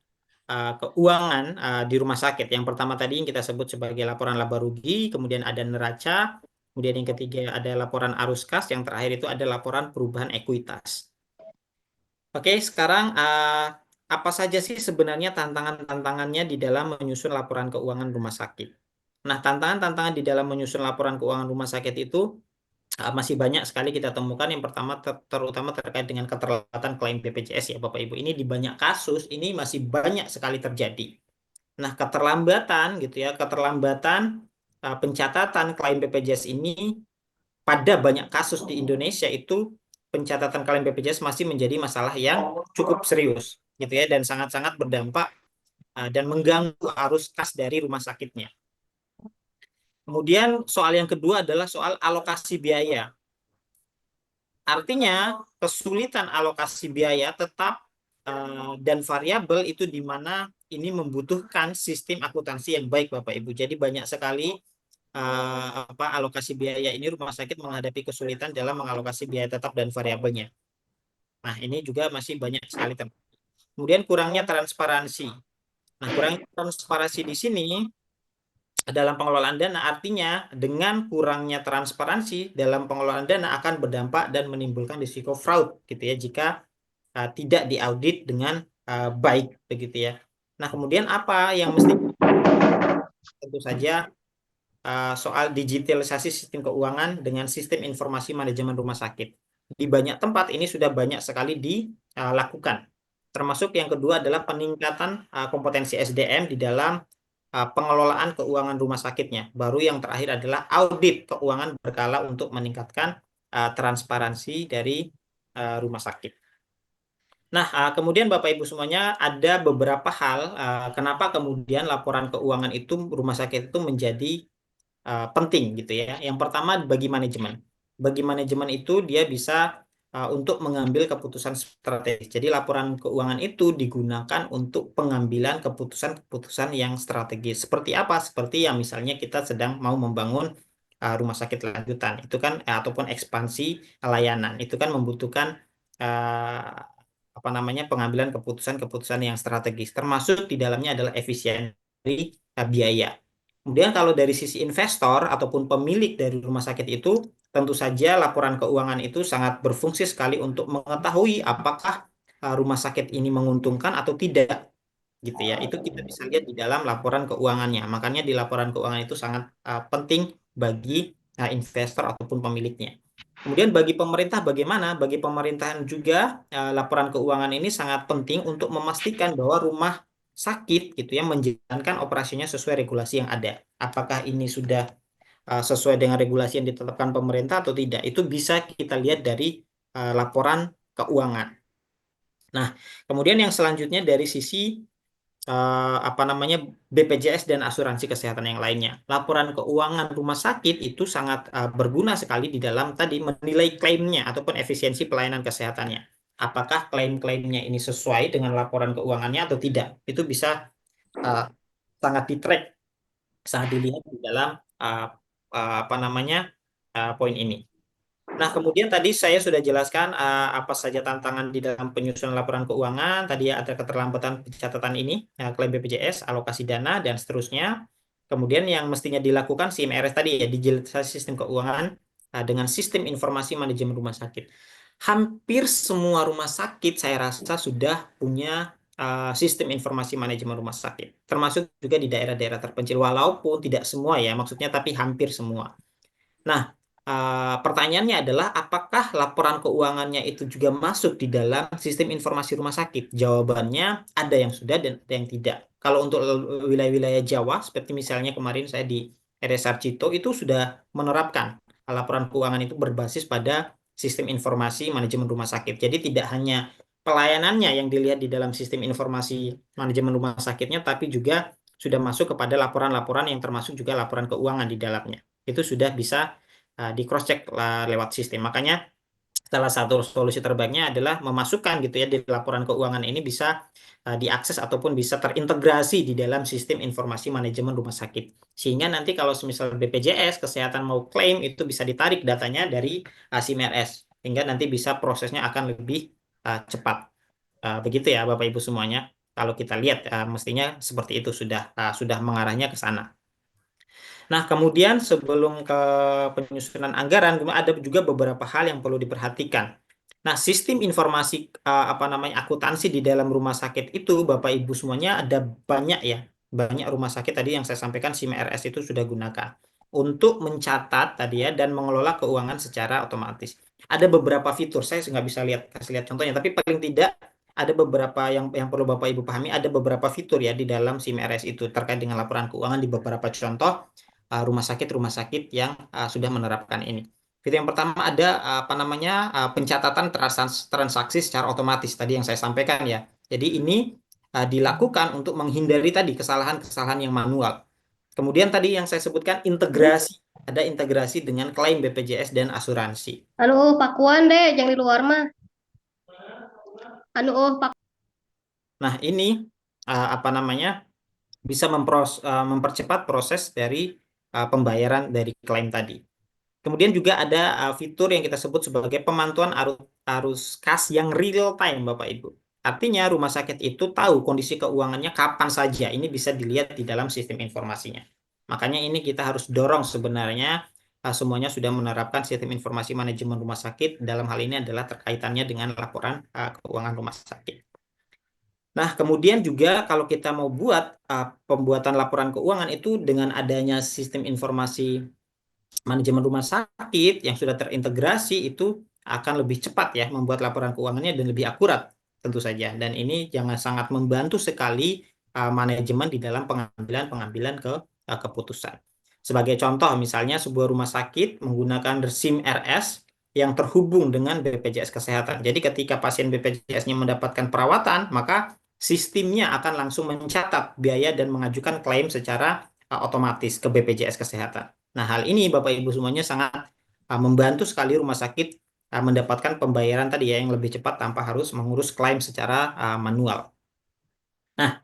keuangan di rumah sakit. Yang pertama tadi yang kita sebut sebagai laporan laba rugi, kemudian ada neraca, kemudian yang ketiga ada laporan arus kas, yang terakhir itu ada laporan perubahan ekuitas. Oke, sekarang apa saja sih sebenarnya tantangan-tantangannya di dalam menyusun laporan keuangan rumah sakit? Nah, tantangan-tantangan di dalam menyusun laporan keuangan rumah sakit itu masih banyak sekali kita temukan. Yang pertama terutama terkait dengan keterlambatan klaim BPJS ya Bapak Ibu. Ini di banyak kasus ini masih banyak sekali terjadi. Nah, keterlambatan gitu ya, keterlambatan pencatatan klaim BPJS ini pada banyak kasus di Indonesia itu pencatatan klaim BPJS masih menjadi masalah yang cukup serius gitu ya dan sangat-sangat berdampak dan mengganggu arus kas dari rumah sakitnya. Kemudian soal yang kedua adalah soal alokasi biaya. Artinya kesulitan alokasi biaya tetap dan variabel itu di mana ini membutuhkan sistem akuntansi yang baik Bapak Ibu. Jadi banyak sekali alokasi biaya ini rumah sakit menghadapi kesulitan dalam mengalokasi biaya tetap dan variabelnya. Nah, ini juga masih banyak sekali terjadi. Kemudian kurangnya transparansi. Nah, kurangnya transparansi di sini dalam pengelolaan dana artinya dengan kurangnya transparansi dalam pengelolaan dana akan berdampak dan menimbulkan risiko fraud gitu ya jika tidak diaudit dengan baik begitu ya. Nah, kemudian apa yang mesti tentu saja soal digitalisasi sistem keuangan dengan sistem informasi manajemen rumah sakit. di banyak tempat ini sudah banyak sekali dilakukan. Termasuk yang kedua adalah peningkatan kompetensi SDM di dalam pengelolaan keuangan rumah sakitnya. Baru yang terakhir adalah audit keuangan berkala untuk meningkatkan transparansi dari rumah sakit. Nah, kemudian Bapak Ibu semuanya ada beberapa hal kenapa kemudian laporan keuangan itu rumah sakit itu menjadi penting gitu ya. Yang pertama bagi manajemen. Bagi manajemen itu dia bisa untuk mengambil keputusan strategis. Jadi laporan keuangan itu digunakan untuk pengambilan keputusan-keputusan yang strategis. Seperti apa? Seperti yang misalnya kita sedang mau membangun rumah sakit lanjutan. Itu kan ataupun ekspansi layanan. Itu kan membutuhkan apa namanya pengambilan keputusan-keputusan yang strategis. Termasuk di dalamnya adalah efisiensi biaya. Kemudian kalau dari sisi investor ataupun pemilik dari rumah sakit itu, tentu saja laporan keuangan itu sangat berfungsi sekali untuk mengetahui apakah rumah sakit ini menguntungkan atau tidak, gitu ya. Itu kita bisa lihat di dalam laporan keuangannya. Makanya di laporan keuangan itu sangat penting bagi investor ataupun pemiliknya. Kemudian bagi pemerintah bagaimana? Bagi pemerintahan juga laporan keuangan ini sangat penting untuk memastikan bahwa rumah sakit gitu ya menjalankan operasinya sesuai regulasi yang ada. Apakah ini sudah sesuai dengan regulasi yang ditetapkan pemerintah atau tidak? Itu bisa kita lihat dari laporan keuangan. Nah, kemudian yang selanjutnya dari sisi apa namanya BPJS dan asuransi kesehatan yang lainnya. Laporan keuangan rumah sakit itu sangat berguna sekali di dalam tadi menilai klaimnya ataupun efisiensi pelayanan kesehatannya. Apakah klaim-klaimnya ini sesuai dengan laporan keuangannya atau tidak? Itu bisa uh, sangat di-track, sangat dilihat di dalam apa namanya poin ini. Nah, kemudian tadi saya sudah jelaskan apa saja tantangan di dalam penyusunan laporan keuangan. Tadi ada keterlambatan pencatatan ini, klaim BPJS, alokasi dana, dan seterusnya. Kemudian yang mestinya dilakukan CMRS tadi ya, digitalisasi sistem keuangan dengan sistem informasi manajemen rumah sakit. Hampir semua rumah sakit saya rasa sudah punya sistem informasi manajemen rumah sakit. Termasuk juga di daerah-daerah terpencil, walaupun tidak semua ya, maksudnya tapi hampir semua. Nah, pertanyaannya adalah apakah laporan keuangannya itu juga masuk di dalam sistem informasi rumah sakit? Jawabannya ada yang sudah dan ada yang tidak. Kalau untuk wilayah-wilayah Jawa, seperti misalnya kemarin saya di RSR Cito, itu sudah menerapkan laporan keuangan itu berbasis pada sistem informasi manajemen rumah sakit. Jadi tidak hanya pelayanannya yang dilihat di dalam sistem informasi manajemen rumah sakitnya, tapi juga sudah masuk kepada laporan-laporan yang termasuk juga laporan keuangan di dalamnya. Itu sudah bisa di cross check lewat sistem. Makanya salah satu solusi terbaiknya adalah memasukkan gitu ya di laporan keuangan ini bisa diakses ataupun bisa terintegrasi di dalam sistem informasi manajemen rumah sakit. Sehingga nanti kalau misal BPJS kesehatan mau klaim itu bisa ditarik datanya dari SIMRS. Hingga nanti bisa prosesnya akan lebih cepat. Begitu ya Bapak Ibu semuanya. Kalau kita lihat mestinya seperti itu sudah mengarahnya ke sana. Nah, kemudian sebelum ke penyusunan anggaran, ada juga beberapa hal yang perlu diperhatikan. Nah, sistem informasi apa namanya akuntansi di dalam rumah sakit itu, Bapak Ibu semuanya ada banyak ya, banyak rumah sakit tadi yang saya sampaikan SIMRS itu sudah gunakan untuk mencatat tadi ya dan mengelola keuangan secara otomatis. Ada beberapa fitur, saya nggak bisa kasih lihat contohnya, tapi paling tidak ada beberapa yang perlu Bapak Ibu pahami, ada beberapa fitur ya di dalam SIMRS itu terkait dengan laporan keuangan di beberapa contoh rumah sakit yang sudah menerapkan ini. Fitur yang pertama ada apa namanya pencatatan transaksi secara otomatis tadi yang saya sampaikan ya. Jadi ini dilakukan untuk menghindari tadi kesalahan-kesalahan yang manual. Kemudian tadi yang saya sebutkan integrasi, ada integrasi dengan klaim BPJS dan asuransi. Anu pakuan deh, jangan di luar mah. Anu pak. Nah ini apa namanya bisa mempercepat proses dari pembayaran dari klaim tadi. Kemudian juga ada fitur yang kita sebut sebagai pemantuan arus kas yang real time, Bapak Ibu. Artinya rumah sakit itu tahu kondisi keuangannya kapan saja. Ini bisa dilihat di dalam sistem informasinya. Makanya ini kita harus dorong sebenarnya semuanya sudah menerapkan sistem informasi manajemen rumah sakit. Dalam hal ini adalah terkaitannya dengan laporan keuangan rumah sakit. Nah, kemudian juga kalau kita mau buat pembuatan laporan keuangan itu dengan adanya sistem informasi manajemen rumah sakit yang sudah terintegrasi itu akan lebih cepat ya membuat laporan keuangannya dan lebih akurat tentu saja. Dan ini jangan sangat membantu sekali manajemen di dalam pengambilan keputusan. Sebagai contoh, misalnya sebuah rumah sakit menggunakan SIM RS yang terhubung dengan BPJS Kesehatan. Jadi ketika pasien BPJS-nya mendapatkan perawatan, maka sistemnya akan langsung mencatat biaya dan mengajukan klaim secara otomatis ke BPJS Kesehatan. Nah, hal ini Bapak Ibu semuanya sangat membantu sekali rumah sakit mendapatkan pembayaran tadi ya yang lebih cepat tanpa harus mengurus klaim secara manual. Nah,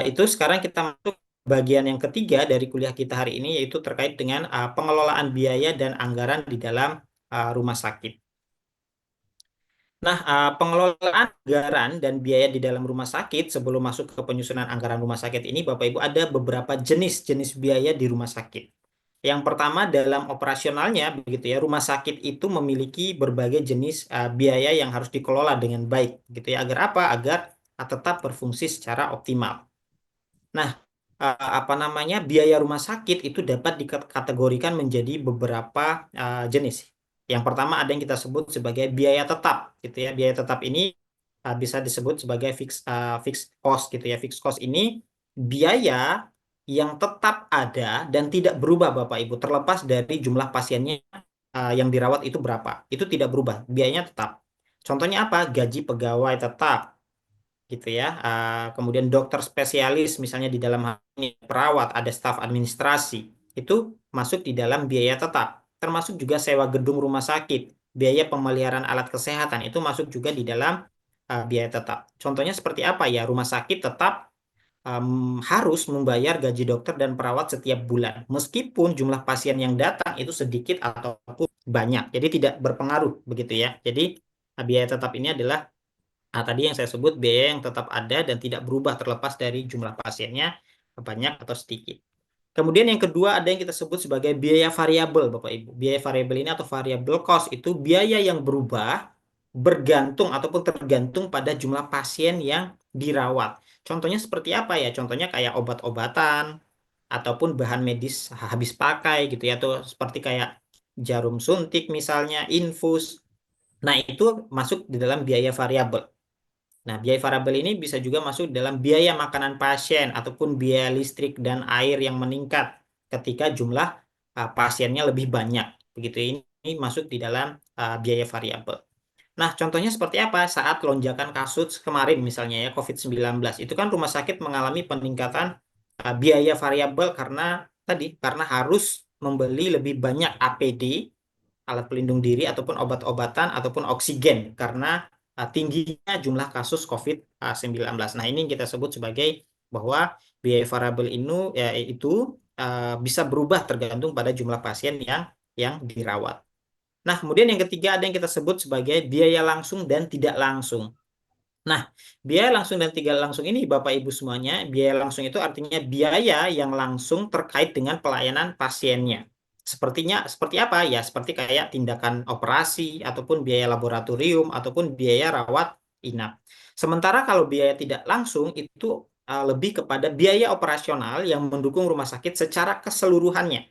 itu sekarang kita masuk bagian yang ketiga dari kuliah kita hari ini, yaitu terkait dengan pengelolaan biaya dan anggaran di dalam rumah sakit. Nah, pengelolaan anggaran dan biaya di dalam rumah sakit sebelum masuk ke penyusunan anggaran rumah sakit ini, Bapak Ibu, ada beberapa jenis-jenis biaya di rumah sakit. Yang pertama, dalam operasionalnya, begitu ya, rumah sakit itu memiliki berbagai jenis biaya yang harus dikelola dengan baik, gitu ya. Agar apa? Agar tetap berfungsi secara optimal. Nah, apa namanya, biaya rumah sakit itu dapat dikategorikan menjadi beberapa jenis. Yang pertama ada yang kita sebut sebagai biaya tetap, gitu ya. Biaya tetap ini bisa disebut sebagai fixed cost, gitu ya. Fixed cost ini biaya yang tetap ada dan tidak berubah, Bapak Ibu, terlepas dari jumlah pasiennya yang dirawat itu berapa. Itu tidak berubah, biayanya tetap. Contohnya apa? Gaji pegawai tetap, gitu ya. Kemudian dokter spesialis misalnya di dalam hal ini perawat, ada staf administrasi, itu masuk di dalam biaya tetap. Termasuk juga sewa gedung rumah sakit, biaya pemeliharaan alat kesehatan itu masuk juga di dalam biaya tetap. Contohnya seperti apa ya? Rumah sakit tetap harus membayar gaji dokter dan perawat setiap bulan, meskipun jumlah pasien yang datang itu sedikit ataupun banyak. Jadi tidak berpengaruh begitu ya. Jadi biaya tetap ini adalah tadi yang saya sebut biaya yang tetap ada dan tidak berubah terlepas dari jumlah pasiennya banyak atau sedikit. Kemudian yang kedua ada yang kita sebut sebagai biaya variabel, Bapak Ibu. Biaya variabel ini atau variable cost itu biaya yang berubah bergantung ataupun tergantung pada jumlah pasien yang dirawat. Contohnya seperti apa ya? Contohnya kayak obat-obatan ataupun bahan medis habis pakai gitu ya, atau seperti kayak jarum suntik misalnya, infus. Nah, itu masuk di dalam biaya variabel. Nah, biaya variabel ini bisa juga masuk dalam biaya makanan pasien ataupun biaya listrik dan air yang meningkat ketika jumlah pasiennya lebih banyak. Begitu, ini masuk di dalam biaya variabel. Nah, contohnya seperti apa? Saat lonjakan kasus kemarin misalnya ya COVID-19, itu kan rumah sakit mengalami peningkatan biaya variabel karena harus membeli lebih banyak APD, alat pelindung diri ataupun obat-obatan ataupun oksigen karena tingginya jumlah kasus COVID-19. Nah, ini yang kita sebut sebagai bahwa biaya variabel itu bisa berubah tergantung pada jumlah pasien yang dirawat. Nah, kemudian yang ketiga ada yang kita sebut sebagai biaya langsung dan tidak langsung. Nah, biaya langsung dan tidak langsung ini Bapak Ibu semuanya, biaya langsung itu artinya biaya yang langsung terkait dengan pelayanan pasiennya. Seperti apa? Ya, seperti kayak tindakan operasi ataupun biaya laboratorium ataupun biaya rawat inap. Sementara kalau biaya tidak langsung itu lebih kepada biaya operasional yang mendukung rumah sakit secara keseluruhannya.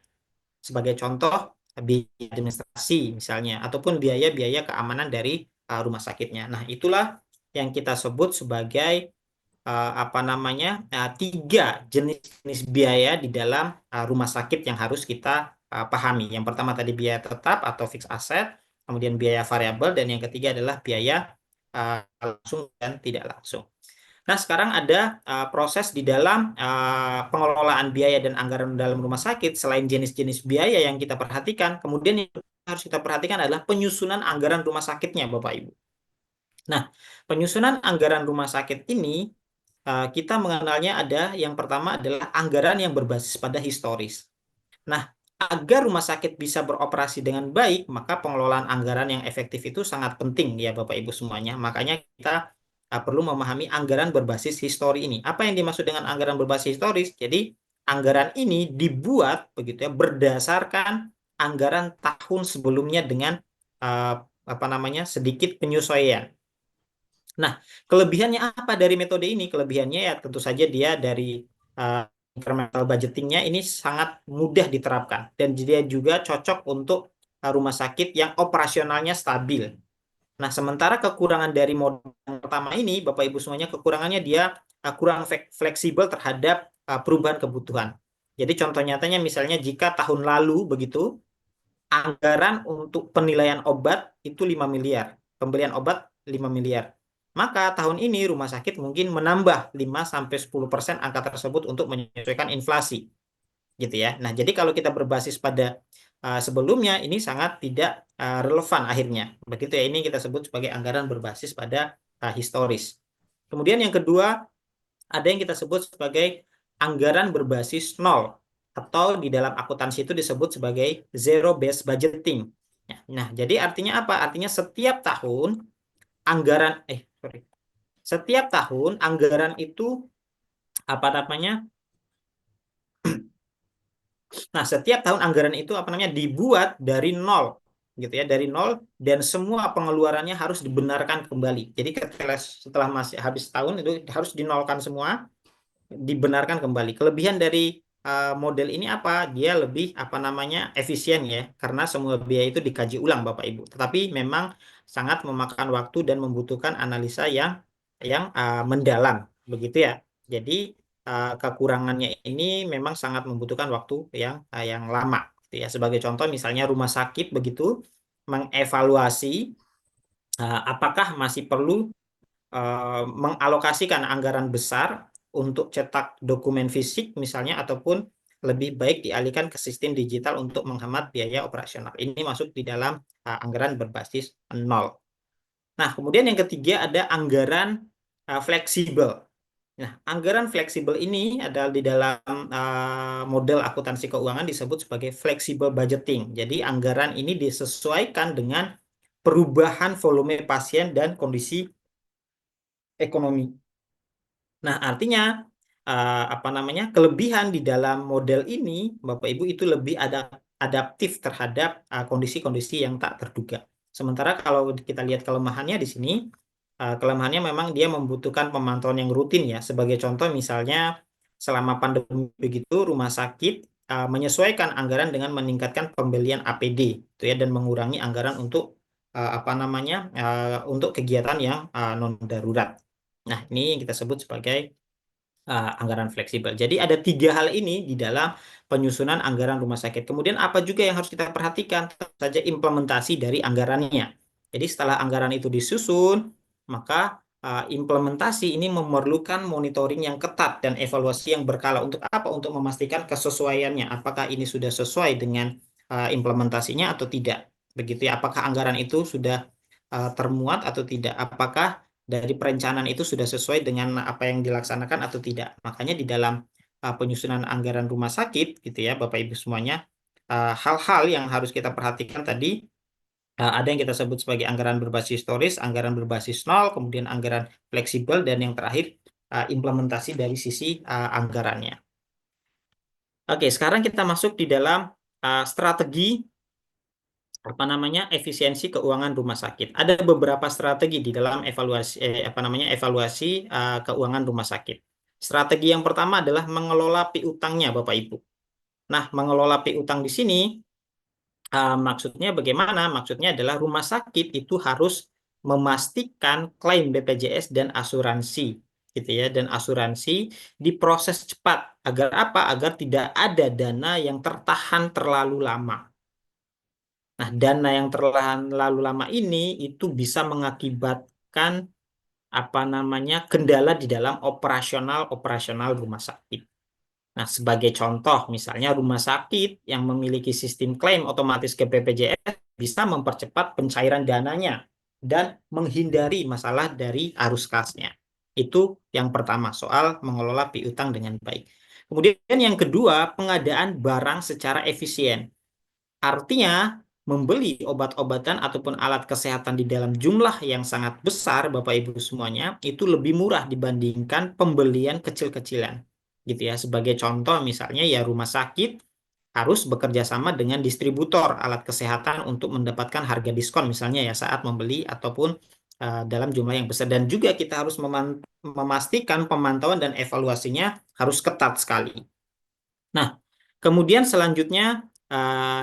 Sebagai contoh, biaya administrasi misalnya ataupun biaya-biaya keamanan dari rumah sakitnya. Nah, itulah yang kita sebut sebagai tiga jenis biaya di dalam rumah sakit yang harus kita pahami. Yang pertama tadi biaya tetap atau fixed asset, kemudian biaya variabel, dan yang ketiga adalah biaya langsung dan tidak langsung. Nah, sekarang ada proses di dalam pengelolaan biaya dan anggaran dalam rumah sakit. Selain jenis-jenis biaya yang kita perhatikan, kemudian yang harus kita perhatikan adalah penyusunan anggaran rumah sakitnya, Bapak Ibu. Nah, penyusunan anggaran rumah sakit ini kita mengenalnya ada yang pertama adalah anggaran yang berbasis pada historis. Nah, agar rumah sakit bisa beroperasi dengan baik, maka pengelolaan anggaran yang efektif itu sangat penting ya Bapak Ibu semuanya. Makanya kita perlu memahami anggaran berbasis histori ini. Apa yang dimaksud dengan anggaran berbasis historis? Jadi, anggaran ini dibuat begitu ya berdasarkan anggaran tahun sebelumnya dengan sedikit penyesuaian. Nah, kelebihannya apa dari metode ini? Kelebihannya ya tentu saja dia dari incremental budgetingnya ini sangat mudah diterapkan dan dia juga cocok untuk rumah sakit yang operasionalnya stabil. Nah, sementara kekurangan dari model yang pertama ini, Bapak Ibu semuanya, kekurangannya dia kurang fleksibel terhadap perubahan kebutuhan. Jadi contoh nyatanya misalnya jika tahun lalu begitu, anggaran untuk penilaian obat itu 5 miliar, pembelian obat 5 miliar. Maka tahun ini rumah sakit mungkin menambah 5-10% angka tersebut untuk menyesuaikan inflasi. Gitu ya. Nah, jadi kalau kita berbasis pada sebelumnya ini sangat tidak relevan akhirnya. Begitu ya, ini kita sebut sebagai anggaran berbasis pada historis. Kemudian yang kedua, ada yang kita sebut sebagai anggaran berbasis nol, atau di dalam akuntansi itu disebut sebagai zero based budgeting. Nah, jadi artinya apa? Artinya setiap tahun setiap tahun anggaran itu apa namanya? Nah, setiap tahun anggaran itu apa namanya dibuat dari nol, gitu ya, dari nol, dan semua pengeluarannya harus dibenarkan kembali. Jadi setelah masih habis tahun itu harus dinolkan semua, dibenarkan kembali. Kelebihan dari model ini apa? Dia lebih apa namanya efisien ya, karena semua biaya itu dikaji ulang Bapak Ibu. Tetapi memang sangat memakan waktu dan membutuhkan analisa yang mendalam, begitu ya. Jadi kekurangannya ini memang sangat membutuhkan waktu yang lama. Gitu ya. Sebagai contoh misalnya rumah sakit begitu mengevaluasi apakah masih perlu mengalokasikan anggaran besar untuk cetak dokumen fisik misalnya, ataupun lebih baik dialihkan ke sistem digital untuk menghemat biaya operasional. Ini masuk di dalam anggaran berbasis nol. Nah, kemudian yang ketiga ada anggaran fleksibel. Nah, anggaran fleksibel ini adalah di dalam model akuntansi keuangan disebut sebagai flexible budgeting. Jadi anggaran ini disesuaikan dengan perubahan volume pasien dan kondisi ekonomi. Nah, artinya apa namanya? Kelebihan di dalam model ini, Bapak Ibu, itu lebih adaptif terhadap kondisi-kondisi yang tak terduga. Sementara kalau kita lihat kelemahannya di sini, kelemahannya memang dia membutuhkan pemantauan yang rutin ya. Sebagai contoh misalnya selama pandemi begitu rumah sakit menyesuaikan anggaran dengan meningkatkan pembelian APD itu ya, dan mengurangi anggaran untuk apa namanya? Untuk kegiatan yang non darurat. Nah, ini yang kita sebut sebagai anggaran fleksibel. Jadi ada 3 hal ini di dalam penyusunan anggaran rumah sakit. Kemudian apa juga yang harus kita perhatikan? Tentu saja implementasi dari anggarannya. Jadi setelah anggaran itu disusun, maka implementasi ini memerlukan monitoring yang ketat dan evaluasi yang berkala. Untuk apa? Untuk memastikan kesesuaiannya. Apakah ini sudah sesuai dengan implementasinya atau tidak? Begitu ya. Apakah anggaran itu sudah termuat atau tidak? Apakah dari perencanaan itu sudah sesuai dengan apa yang dilaksanakan atau tidak. Makanya di dalam penyusunan anggaran rumah sakit gitu ya Bapak Ibu semuanya, hal-hal yang harus kita perhatikan tadi, ada yang kita sebut sebagai anggaran berbasis historis, anggaran berbasis nol, kemudian anggaran fleksibel, dan yang terakhir implementasi dari sisi anggarannya. Oke, sekarang kita masuk di dalam strategi apa namanya efisiensi keuangan rumah sakit. Ada beberapa strategi di dalam evaluasi keuangan rumah sakit. Strategi yang pertama adalah mengelola piutangnya Bapak Ibu. Nah, mengelola piutang di sini maksudnya bagaimana? Maksudnya adalah rumah sakit itu harus memastikan klaim BPJS dan asuransi gitu ya, dan asuransi diproses cepat. Agar apa? Agar tidak ada dana yang tertahan terlalu lama. Nah, dana yang terlalu lama ini itu bisa mengakibatkan apa namanya kendala di dalam operasional rumah sakit. Nah, sebagai contoh, misalnya rumah sakit yang memiliki sistem klaim otomatis ke BPJS bisa mempercepat pencairan dananya dan menghindari masalah dari arus kasnya. Itu yang pertama, soal mengelola piutang dengan baik. Kemudian yang kedua, pengadaan barang secara efisien. Artinya, membeli obat-obatan ataupun alat kesehatan di dalam jumlah yang sangat besar, Bapak Ibu semuanya, itu lebih murah dibandingkan pembelian kecil-kecilan. Gitu ya. Sebagai contoh misalnya ya rumah sakit harus bekerja sama dengan distributor alat kesehatan untuk mendapatkan harga diskon misalnya ya saat membeli ataupun dalam jumlah yang besar. Dan juga kita harus memastikan pemantauan dan evaluasinya harus ketat sekali. Nah, kemudian selanjutnya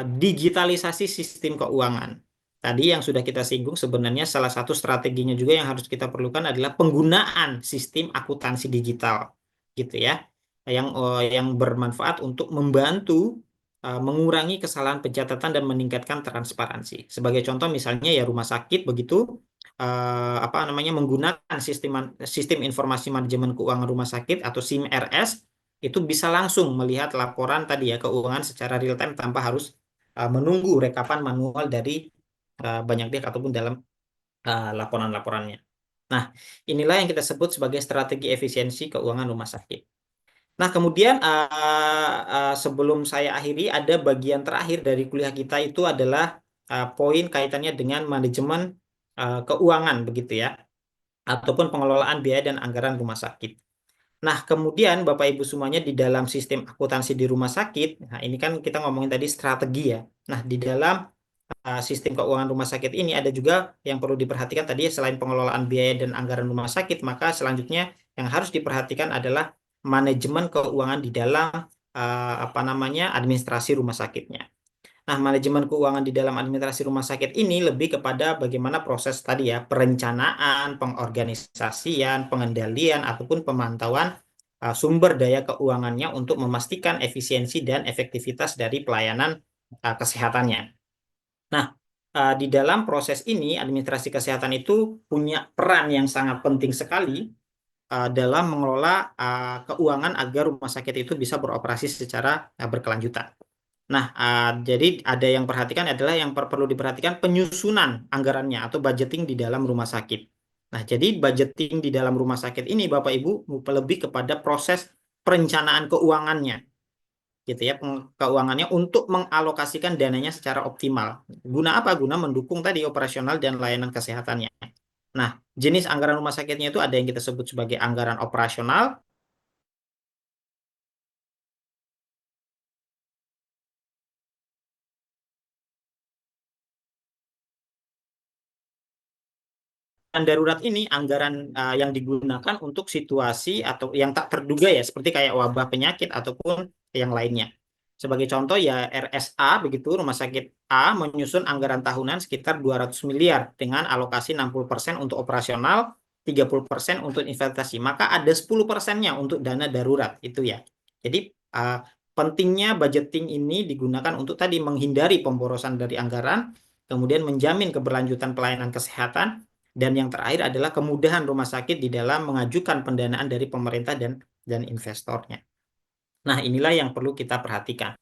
digitalisasi sistem keuangan. Tadi yang sudah kita singgung sebenarnya salah satu strateginya juga yang harus kita perlukan adalah penggunaan sistem akuntansi digital, gitu ya, yang bermanfaat untuk membantu mengurangi kesalahan pencatatan dan meningkatkan transparansi. Sebagai contoh misalnya ya rumah sakit begitu apa namanya menggunakan sistem informasi manajemen keuangan rumah sakit atau SIM-RS itu bisa langsung melihat laporan tadi ya keuangan secara real time tanpa harus menunggu rekapan manual dari banyak pihak ataupun dalam laporan-laporannya. Nah, inilah yang kita sebut sebagai strategi efisiensi keuangan rumah sakit. Nah, kemudian sebelum saya akhiri, ada bagian terakhir dari kuliah kita itu adalah poin kaitannya dengan manajemen keuangan, begitu ya, ataupun pengelolaan biaya dan anggaran rumah sakit. Nah, kemudian Bapak Ibu semuanya di dalam sistem akuntansi di rumah sakit, nah ini kan kita ngomongin tadi strategi ya. Nah, di dalam sistem keuangan rumah sakit ini ada juga yang perlu diperhatikan tadi ya, selain pengelolaan biaya dan anggaran rumah sakit, maka selanjutnya yang harus diperhatikan adalah manajemen keuangan di dalam apa namanya administrasi rumah sakitnya. Nah, manajemen keuangan di dalam administrasi rumah sakit ini lebih kepada bagaimana proses tadi ya, perencanaan, pengorganisasian, pengendalian, ataupun pemantauan sumber daya keuangannya untuk memastikan efisiensi dan efektivitas dari pelayanan kesehatannya. Nah, di dalam proses ini, administrasi kesehatan itu punya peran yang sangat penting sekali dalam mengelola keuangan agar rumah sakit itu bisa beroperasi secara berkelanjutan. Nah, jadi ada yang perhatikan adalah yang perlu diperhatikan penyusunan anggarannya atau budgeting di dalam rumah sakit. Nah, jadi budgeting di dalam rumah sakit ini Bapak Ibu lebih kepada proses perencanaan keuangannya, gitu ya, keuangannya untuk mengalokasikan dananya secara optimal. Guna apa? Guna mendukung tadi operasional dan layanan kesehatannya. Nah, jenis anggaran rumah sakitnya itu ada yang kita sebut sebagai anggaran operasional, darurat ini anggaran yang digunakan untuk situasi atau yang tak terduga ya, seperti kayak wabah penyakit ataupun yang lainnya. Sebagai contoh ya RSA begitu, rumah sakit A menyusun anggaran tahunan sekitar 200 miliar dengan alokasi 60% untuk operasional, 30% untuk investasi. Maka ada 10%-nya untuk dana darurat itu ya. Jadi pentingnya budgeting ini digunakan untuk tadi menghindari pemborosan dari anggaran, kemudian menjamin keberlanjutan pelayanan kesehatan, dan yang terakhir adalah kemudahan rumah sakit di dalam mengajukan pendanaan dari pemerintah dan investornya. Nah, inilah yang perlu kita perhatikan.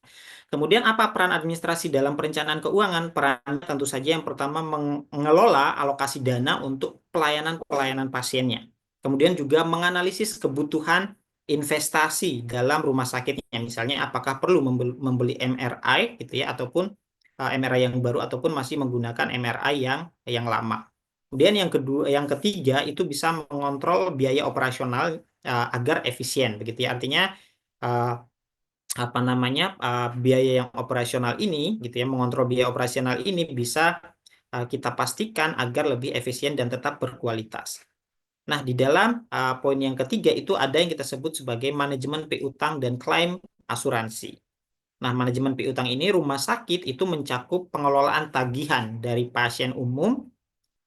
Kemudian apa peran administrasi dalam perencanaan keuangan? Peran tentu saja yang pertama mengelola alokasi dana untuk pelayanan-pelayanan pasiennya. Kemudian juga menganalisis kebutuhan investasi dalam rumah sakitnya. Misalnya apakah perlu membeli MRI gitu ya, ataupun MRI yang baru ataupun masih menggunakan MRI yang lama. Kemudian yang ketiga itu bisa mengontrol biaya operasional agar efisien begitu ya. Artinya apa namanya biaya yang operasional ini gitu ya, mengontrol biaya operasional ini bisa kita pastikan agar lebih efisien dan tetap berkualitas. Nah, di dalam poin yang ketiga itu ada yang kita sebut sebagai manajemen piutang dan klaim asuransi. Nah, manajemen piutang ini rumah sakit itu mencakup pengelolaan tagihan dari pasien umum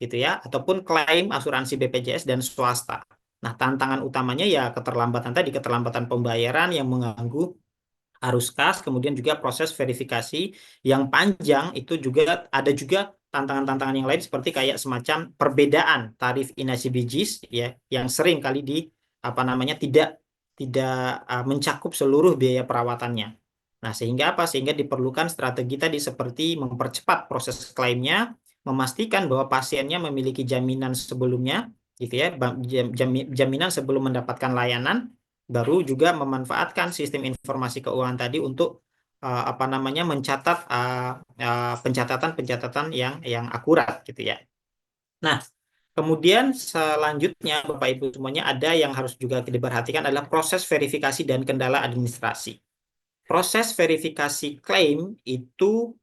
gitu ya, ataupun klaim asuransi BPJS dan swasta. Nah, tantangan utamanya ya keterlambatan pembayaran yang mengganggu arus kas, kemudian juga proses verifikasi yang panjang. Itu juga ada juga tantangan-tantangan yang lain seperti kayak semacam perbedaan tarif inasibijis ya, yang sering kali apa namanya tidak mencakup seluruh biaya perawatannya. Nah, sehingga apa? Sehingga diperlukan strategi tadi seperti mempercepat proses klaimnya, memastikan bahwa pasiennya memiliki jaminan sebelumnya, gitu ya, jaminan sebelum mendapatkan layanan, baru juga memanfaatkan sistem informasi keuangan tadi untuk apa namanya mencatat pencatatan yang akurat, gitu ya. Nah, kemudian selanjutnya Bapak Ibu semuanya ada yang harus juga diperhatikan adalah proses verifikasi dan kendala administrasi. Proses verifikasi klaim itu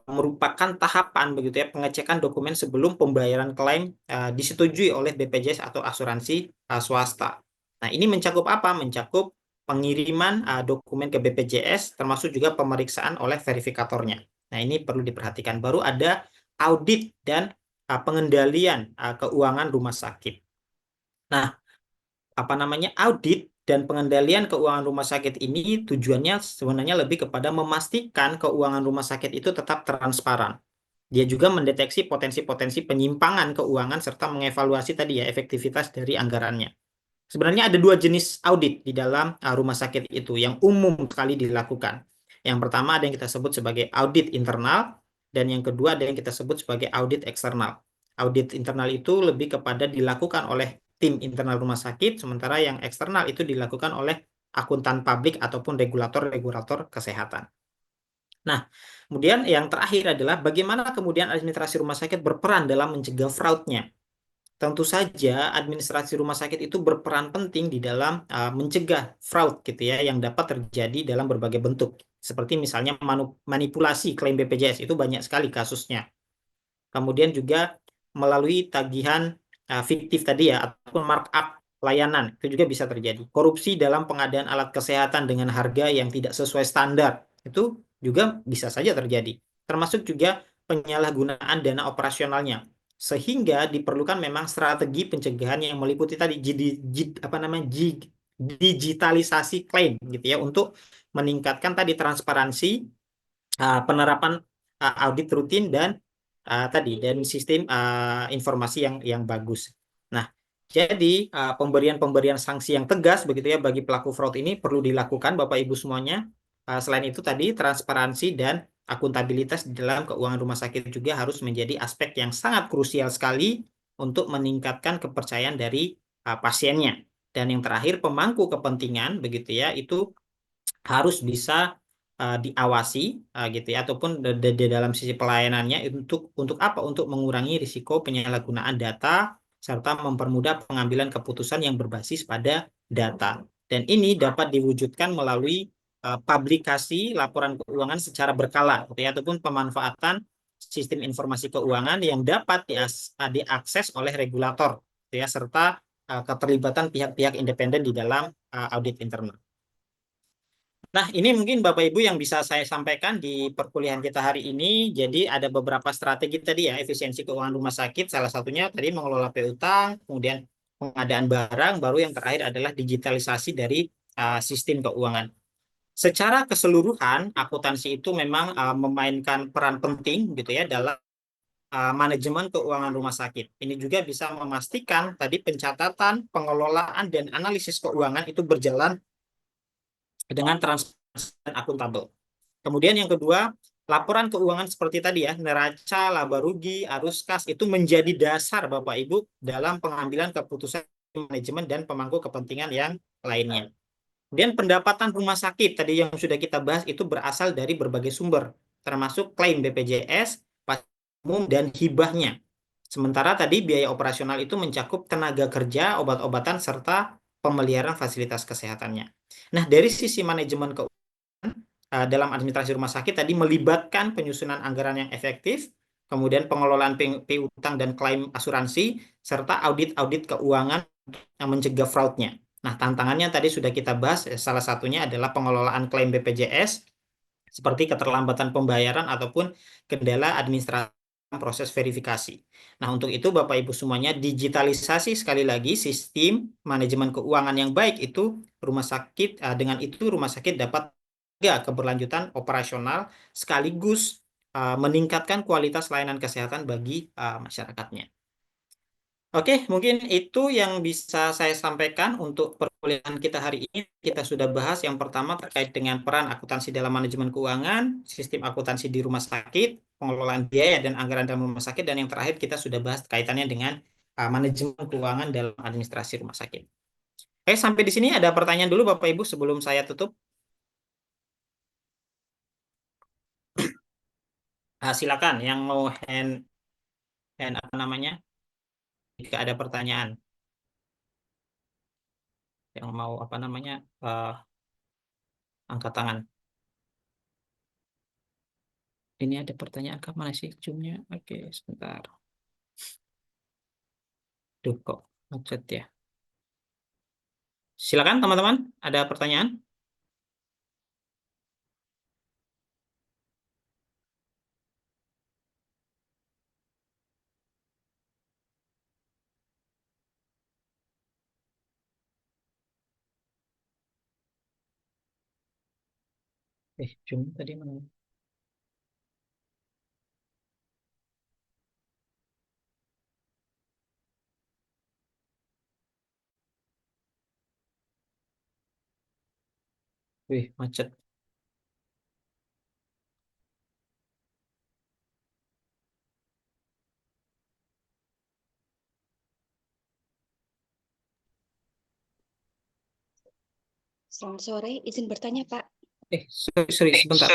merupakan tahapan begitu ya, pengecekan dokumen sebelum pembayaran klaim disetujui oleh BPJS atau asuransi swasta. Nah, ini mencakup apa? Mencakup pengiriman dokumen ke BPJS, termasuk juga pemeriksaan oleh verifikatornya. Nah, ini perlu diperhatikan. Baru ada audit dan pengendalian keuangan rumah sakit. Nah, audit dan pengendalian keuangan rumah sakit ini tujuannya sebenarnya lebih kepada memastikan keuangan rumah sakit itu tetap transparan. Dia juga mendeteksi potensi-potensi penyimpangan keuangan serta mengevaluasi tadi ya efektivitas dari anggarannya. Sebenarnya ada dua jenis audit di dalam rumah sakit itu yang umum sekali dilakukan. Yang pertama ada yang kita sebut sebagai audit internal dan yang kedua ada yang kita sebut sebagai audit eksternal. Audit internal itu lebih kepada dilakukan oleh tim internal rumah sakit, sementara yang eksternal itu dilakukan oleh akuntan publik ataupun regulator-regulator kesehatan. Nah, kemudian yang terakhir adalah bagaimana kemudian administrasi rumah sakit berperan dalam mencegah fraudnya. Tentu saja administrasi rumah sakit itu berperan penting di dalam mencegah fraud gitu ya yang dapat terjadi dalam berbagai bentuk. Seperti misalnya manipulasi klaim BPJS itu banyak sekali kasusnya. Kemudian juga melalui tagihan fiktif tadi ya ataupun markup layanan itu juga bisa terjadi. Korupsi dalam pengadaan alat kesehatan dengan harga yang tidak sesuai standar itu juga bisa saja terjadi. Termasuk juga penyalahgunaan dana operasionalnya. Sehingga diperlukan memang strategi pencegahan yang meliputi tadi digitalisasi klaim gitu ya untuk meningkatkan tadi transparansi penerapan audit rutin dan dan sistem informasi yang bagus. Nah, jadi pemberian-pemberian sanksi yang tegas begitu ya bagi pelaku fraud ini perlu dilakukan Bapak Ibu semuanya. Selain itu tadi transparansi dan akuntabilitas di dalam keuangan rumah sakit juga harus menjadi aspek yang sangat krusial sekali untuk meningkatkan kepercayaan dari pasiennya. Dan yang terakhir pemangku kepentingan begitu ya itu harus bisa diawasi gitu ya ataupun di dalam sisi pelayanannya untuk apa? Untuk mengurangi risiko penyalahgunaan data serta mempermudah pengambilan keputusan yang berbasis pada data. Dan ini dapat diwujudkan melalui publikasi laporan keuangan secara berkala gitu ya ataupun pemanfaatan sistem informasi keuangan yang dapat diakses oleh regulator gitu ya serta keterlibatan pihak-pihak independen di dalam audit internal. Nah, ini mungkin Bapak Ibu yang bisa saya sampaikan di perkuliahan kita hari ini. Jadi ada beberapa strategi tadi ya, efisiensi keuangan rumah sakit. Salah satunya tadi mengelola piutang, kemudian pengadaan barang, baru yang terakhir adalah digitalisasi dari sistem keuangan. Secara keseluruhan, akuntansi itu memang memainkan peran penting gitu ya dalam manajemen keuangan rumah sakit. Ini juga bisa memastikan tadi pencatatan, pengelolaan, dan analisis keuangan itu berjalan dengan transparansi dan akuntabel. Kemudian yang kedua, laporan keuangan seperti tadi ya, neraca, laba rugi, arus kas itu menjadi dasar Bapak Ibu dalam pengambilan keputusan manajemen dan pemangku kepentingan yang lainnya. Kemudian pendapatan rumah sakit tadi yang sudah kita bahas itu berasal dari berbagai sumber, termasuk klaim BPJS, umum, dan hibahnya. Sementara tadi biaya operasional itu mencakup tenaga kerja, obat-obatan, serta pemeliharaan fasilitas kesehatannya. Nah, dari sisi manajemen keuangan, dalam administrasi rumah sakit tadi melibatkan penyusunan anggaran yang efektif, kemudian pengelolaan piutang dan klaim asuransi, serta audit-audit keuangan yang mencegah fraudnya. Nah, tantangannya tadi sudah kita bahas, salah satunya adalah pengelolaan klaim BPJS, seperti keterlambatan pembayaran ataupun kendala administrasi proses verifikasi. Nah, untuk itu Bapak Ibu semuanya digitalisasi sekali lagi sistem manajemen keuangan yang baik itu rumah sakit dengan itu rumah sakit dapat menjaga keberlanjutan operasional sekaligus meningkatkan kualitas layanan kesehatan bagi masyarakatnya. Oke, mungkin itu yang bisa saya sampaikan untuk perkuliahan kita hari ini. Kita sudah bahas yang pertama terkait dengan peran akuntansi dalam manajemen keuangan, sistem akuntansi di rumah sakit, pengelolaan biaya dan anggaran dalam rumah sakit, dan yang terakhir kita sudah bahas kaitannya dengan manajemen keuangan dalam administrasi rumah sakit. Oke, sampai di sini ada pertanyaan dulu Bapak Ibu sebelum saya tutup. Silakan yang mau hand apa namanya? Jika ada pertanyaan yang mau apa namanya? Angkat tangan. Ini ada pertanyaan ke mana sih Zoom-nya? Oke, sebentar. Duh, kok macet ya? Silakan teman-teman, ada pertanyaan? Cuma tadi mana? Macet. Selamat sore, izin bertanya, Pak. Sorry, sebentar.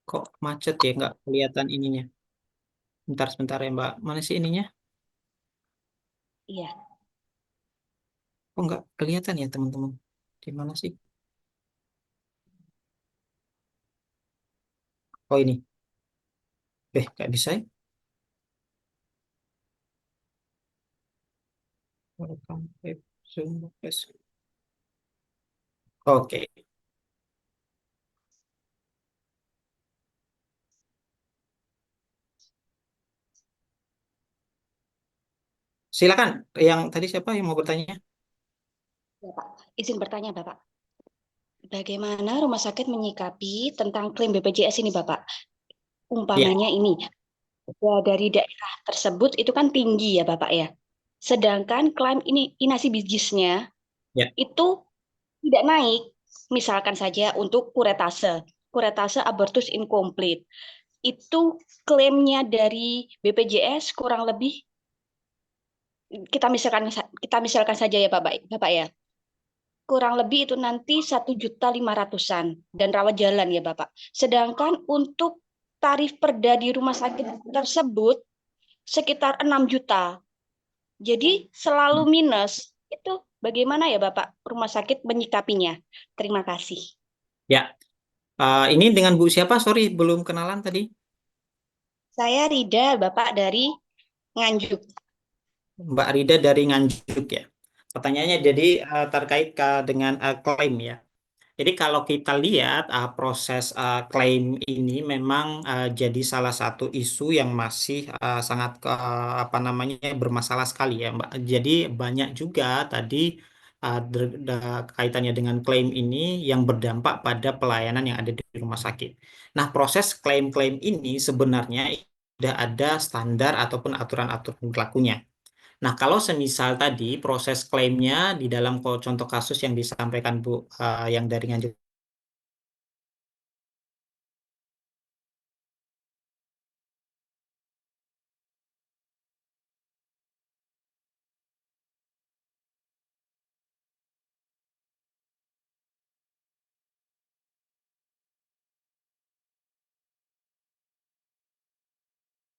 Kok macet ya? Nggak kelihatan ininya. Sebentar ya, Mbak. Mana sih ininya? Iya, Kok nggak kelihatan ya, teman-teman? Di mana sih? Oh, ini. Nggak bisa ya? Welcome back, Zoom, yes. Oke. Silakan. Yang tadi siapa yang mau bertanya? ya, Pak. Izin bertanya, Bapak. Bagaimana rumah sakit menyikapi tentang klaim BPJS ini, Bapak? Ya, Umpamanya ini, ya, dari daerah tersebut itu kan tinggi ya, Bapak ya. Sedangkan klaim ini inasi bisnisnya ya. itu tidak naik. Misalkan saja untuk kuretase abortus incomplete. Itu klaimnya dari BPJS kurang lebih kita misalkan saja ya Bapak ya. Kurang lebih itu nanti 1.500.000-an dan rawat jalan ya Bapak. Sedangkan untuk tarif perda di rumah sakit tersebut sekitar 6 juta. Jadi selalu minus. Itu bagaimana ya Bapak rumah sakit menyikapinya? Terima kasih. Ya. Ini dengan Bu siapa? Sorry, belum kenalan tadi. Saya Rida, Bapak dari Nganjuk. Mbak Rida dari Nganjuk ya. Pertanyaannya jadi terkait dengan klaim ya. Jadi kalau kita lihat proses klaim ini memang jadi salah satu isu yang masih sangat apa namanya bermasalah sekali ya, Mbak. Jadi banyak juga tadi kaitannya dengan klaim ini yang berdampak pada pelayanan yang ada di rumah sakit. Nah, proses klaim-klaim ini sebenarnya sudah ada standar ataupun aturan-aturan berlakunya. Nah, kalau semisal tadi proses klaimnya di dalam contoh kasus yang disampaikan Bu yang dari Nganjuk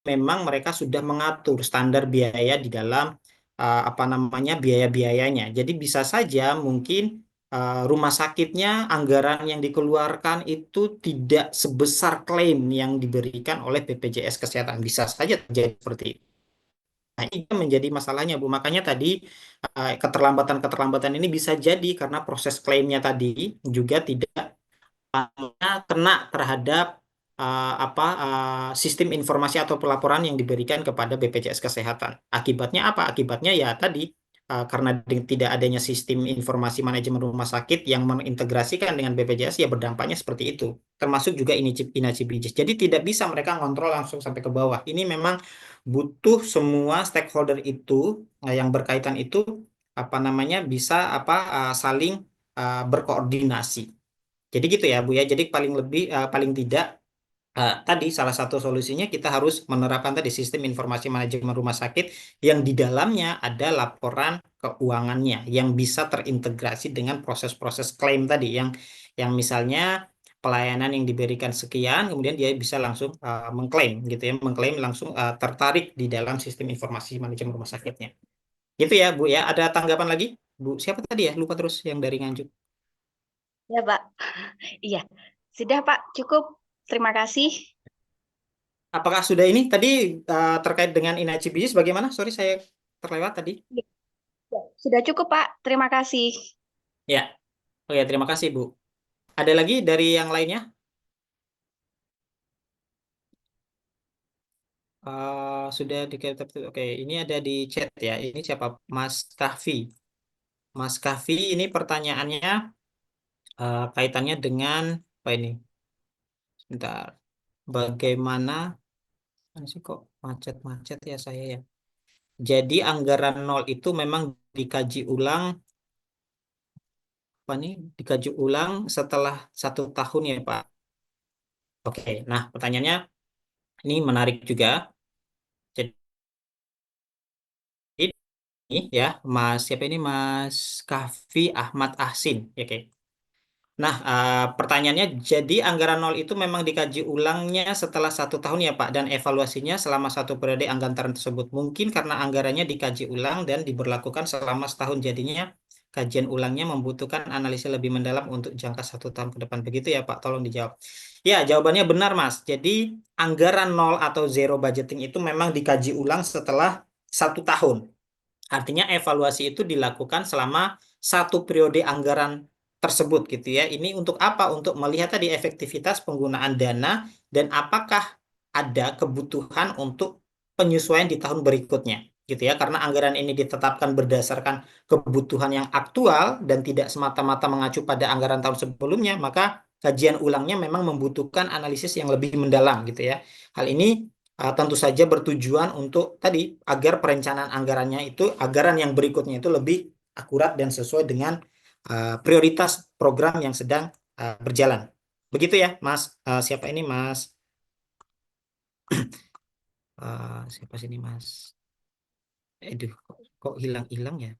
memang mereka sudah mengatur standar biaya di dalam apa namanya biaya-biayanya. Jadi bisa saja mungkin rumah sakitnya anggaran yang dikeluarkan itu tidak sebesar klaim yang diberikan oleh BPJS Kesehatan. Bisa saja terjadi seperti itu. Nah, ini menjadi masalahnya, Bu. Makanya tadi keterlambatan-keterlambatan ini bisa jadi karena proses klaimnya tadi juga tidak kena terhadap sistem informasi atau pelaporan yang diberikan kepada BPJS Kesehatan. Akibatnya apa? Akibatnya ya tadi karena tidak adanya sistem informasi manajemen rumah sakit yang mengintegrasikan dengan BPJS ya berdampaknya seperti itu. Termasuk juga Inaci Bijis. Jadi tidak bisa mereka ngontrol langsung sampai ke bawah. Ini memang butuh semua stakeholder itu yang berkaitan itu apa namanya bisa saling berkoordinasi. Jadi gitu ya Bu ya. Jadi paling tidak tadi salah satu solusinya kita harus menerapkan tadi sistem informasi manajemen rumah sakit yang di dalamnya ada laporan keuangannya yang bisa terintegrasi dengan proses-proses klaim tadi yang misalnya pelayanan yang diberikan sekian kemudian dia bisa langsung mengklaim gitu ya, mengklaim langsung tertarik di dalam sistem informasi manajemen rumah sakitnya. Gitu ya Bu ya. Ada tanggapan lagi? Bu siapa tadi ya? Lupa terus yang dari Nganjuk. Ya, Pak. Iya. Sudah, Pak. Cukup. Terima kasih. Apakah sudah ini tadi terkait dengan Inaci Bisnis bagaimana? Sorry saya terlewat tadi. Ya, Sudah cukup, Pak. Terima kasih. Ya, oke, terima kasih, Bu. Ada lagi dari yang lainnya? Sudah di oke, ini ada di chat ya. Ini siapa? Mas Kahfi. Mas Kahfi, ini pertanyaannya kaitannya dengan apa ini? Sebentar. Bagaimana? Mana sih kok macet-macet ya saya ya. Jadi anggaran nol itu memang dikaji ulang, apa nih? Dikaji ulang setelah 1 tahun ya Pak. Oke, nah pertanyaannya ini menarik juga. Jadi ini ya, Mas siapa ini Mas Kahfi Ahmad Ahsin, ya, oke. Nah, pertanyaannya, jadi anggaran nol itu memang dikaji ulangnya setelah 1 tahun ya Pak, dan evaluasinya selama satu periode anggaran tersebut. Mungkin karena anggarannya dikaji ulang dan diberlakukan selama setahun, jadinya kajian ulangnya membutuhkan analisis lebih mendalam untuk jangka 1 tahun ke depan. Begitu ya Pak, tolong dijawab. Ya, jawabannya benar Mas. Jadi anggaran nol atau zero budgeting itu memang dikaji ulang setelah 1 tahun. Artinya evaluasi itu dilakukan selama satu periode anggaran tersebut gitu ya. Ini untuk apa? Untuk melihat tadi efektivitas penggunaan dana dan apakah ada kebutuhan untuk penyesuaian di tahun berikutnya gitu ya. Karena anggaran ini ditetapkan berdasarkan kebutuhan yang aktual dan tidak semata-mata mengacu pada anggaran tahun sebelumnya, maka kajian ulangnya memang membutuhkan analisis yang lebih mendalam gitu ya. Hal ini tentu saja bertujuan untuk tadi agar perencanaan anggarannya itu anggaran yang berikutnya itu lebih akurat dan sesuai dengan prioritas program yang sedang berjalan. Begitu ya, Mas. Siapa ini, Mas? Siapa sini, Mas? Aduh, kok hilang-hilang ya?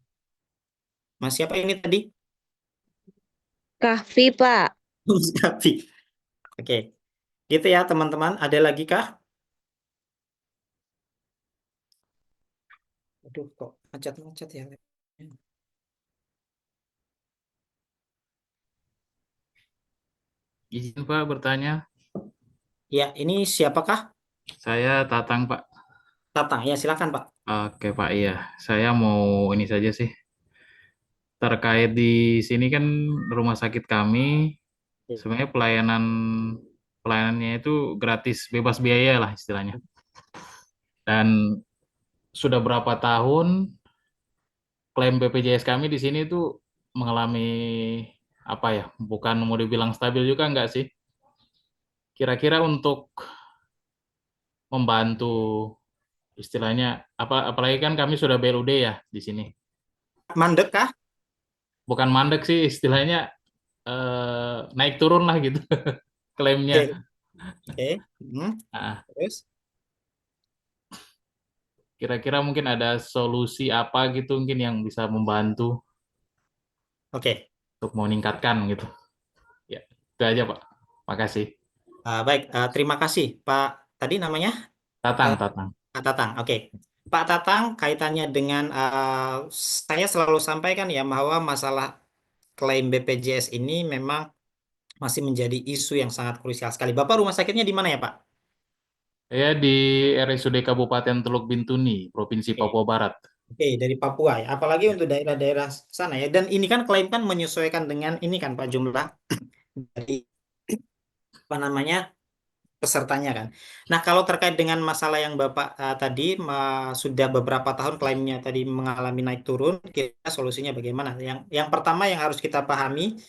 Mas siapa ini tadi? Kahfi, Pak. Mas Gavi. Oke, gitu ya teman-teman. Ada lagi kah? Aduh, kok macet-macet ya. Izin Pak bertanya. Ya, ini siapakah? Saya Tatang Pak. Tatang, ya silakan Pak. Oke Pak, iya. Saya mau ini saja sih. Terkait di sini kan rumah sakit kami, sebenarnya pelayanannya itu gratis, bebas biaya lah istilahnya. Dan sudah berapa tahun klaim BPJS kami di sini tuh mengalami apa ya? Bukan mau dibilang stabil juga enggak sih? Kira-kira untuk membantu istilahnya apalagi kan kami sudah BLUD ya di sini. Mandek kah? Bukan mandek sih istilahnya, naik turun lah gitu klaimnya. Oke, oke. Nah, Terus? kira-kira mungkin ada solusi apa gitu mungkin yang bisa membantu Oke. untuk meningkatkan gitu. Ya, itu aja Pak. Makasih. Baik, terima kasih Pak. Tadi namanya Tatang, eh, Tatang. Pak Tatang. Oke, Pak Tatang, kaitannya dengan saya selalu sampaikan ya bahwa masalah klaim BPJS ini memang masih menjadi isu yang sangat krusial sekali. Bapak rumah sakitnya di mana ya Pak? Saya di RSUD Kabupaten Teluk Bintuni, Provinsi Oke, Papua Barat. oke, dari Papua ya. Apalagi untuk daerah-daerah sana ya. Dan ini kan klaim kan menyesuaikan dengan ini kan Pak jumlah dari apa namanya pesertanya kan. Nah, kalau terkait dengan masalah yang Bapak tadi sudah beberapa tahun klaimnya tadi mengalami naik turun, kira solusinya bagaimana? Yang pertama yang harus kita pahami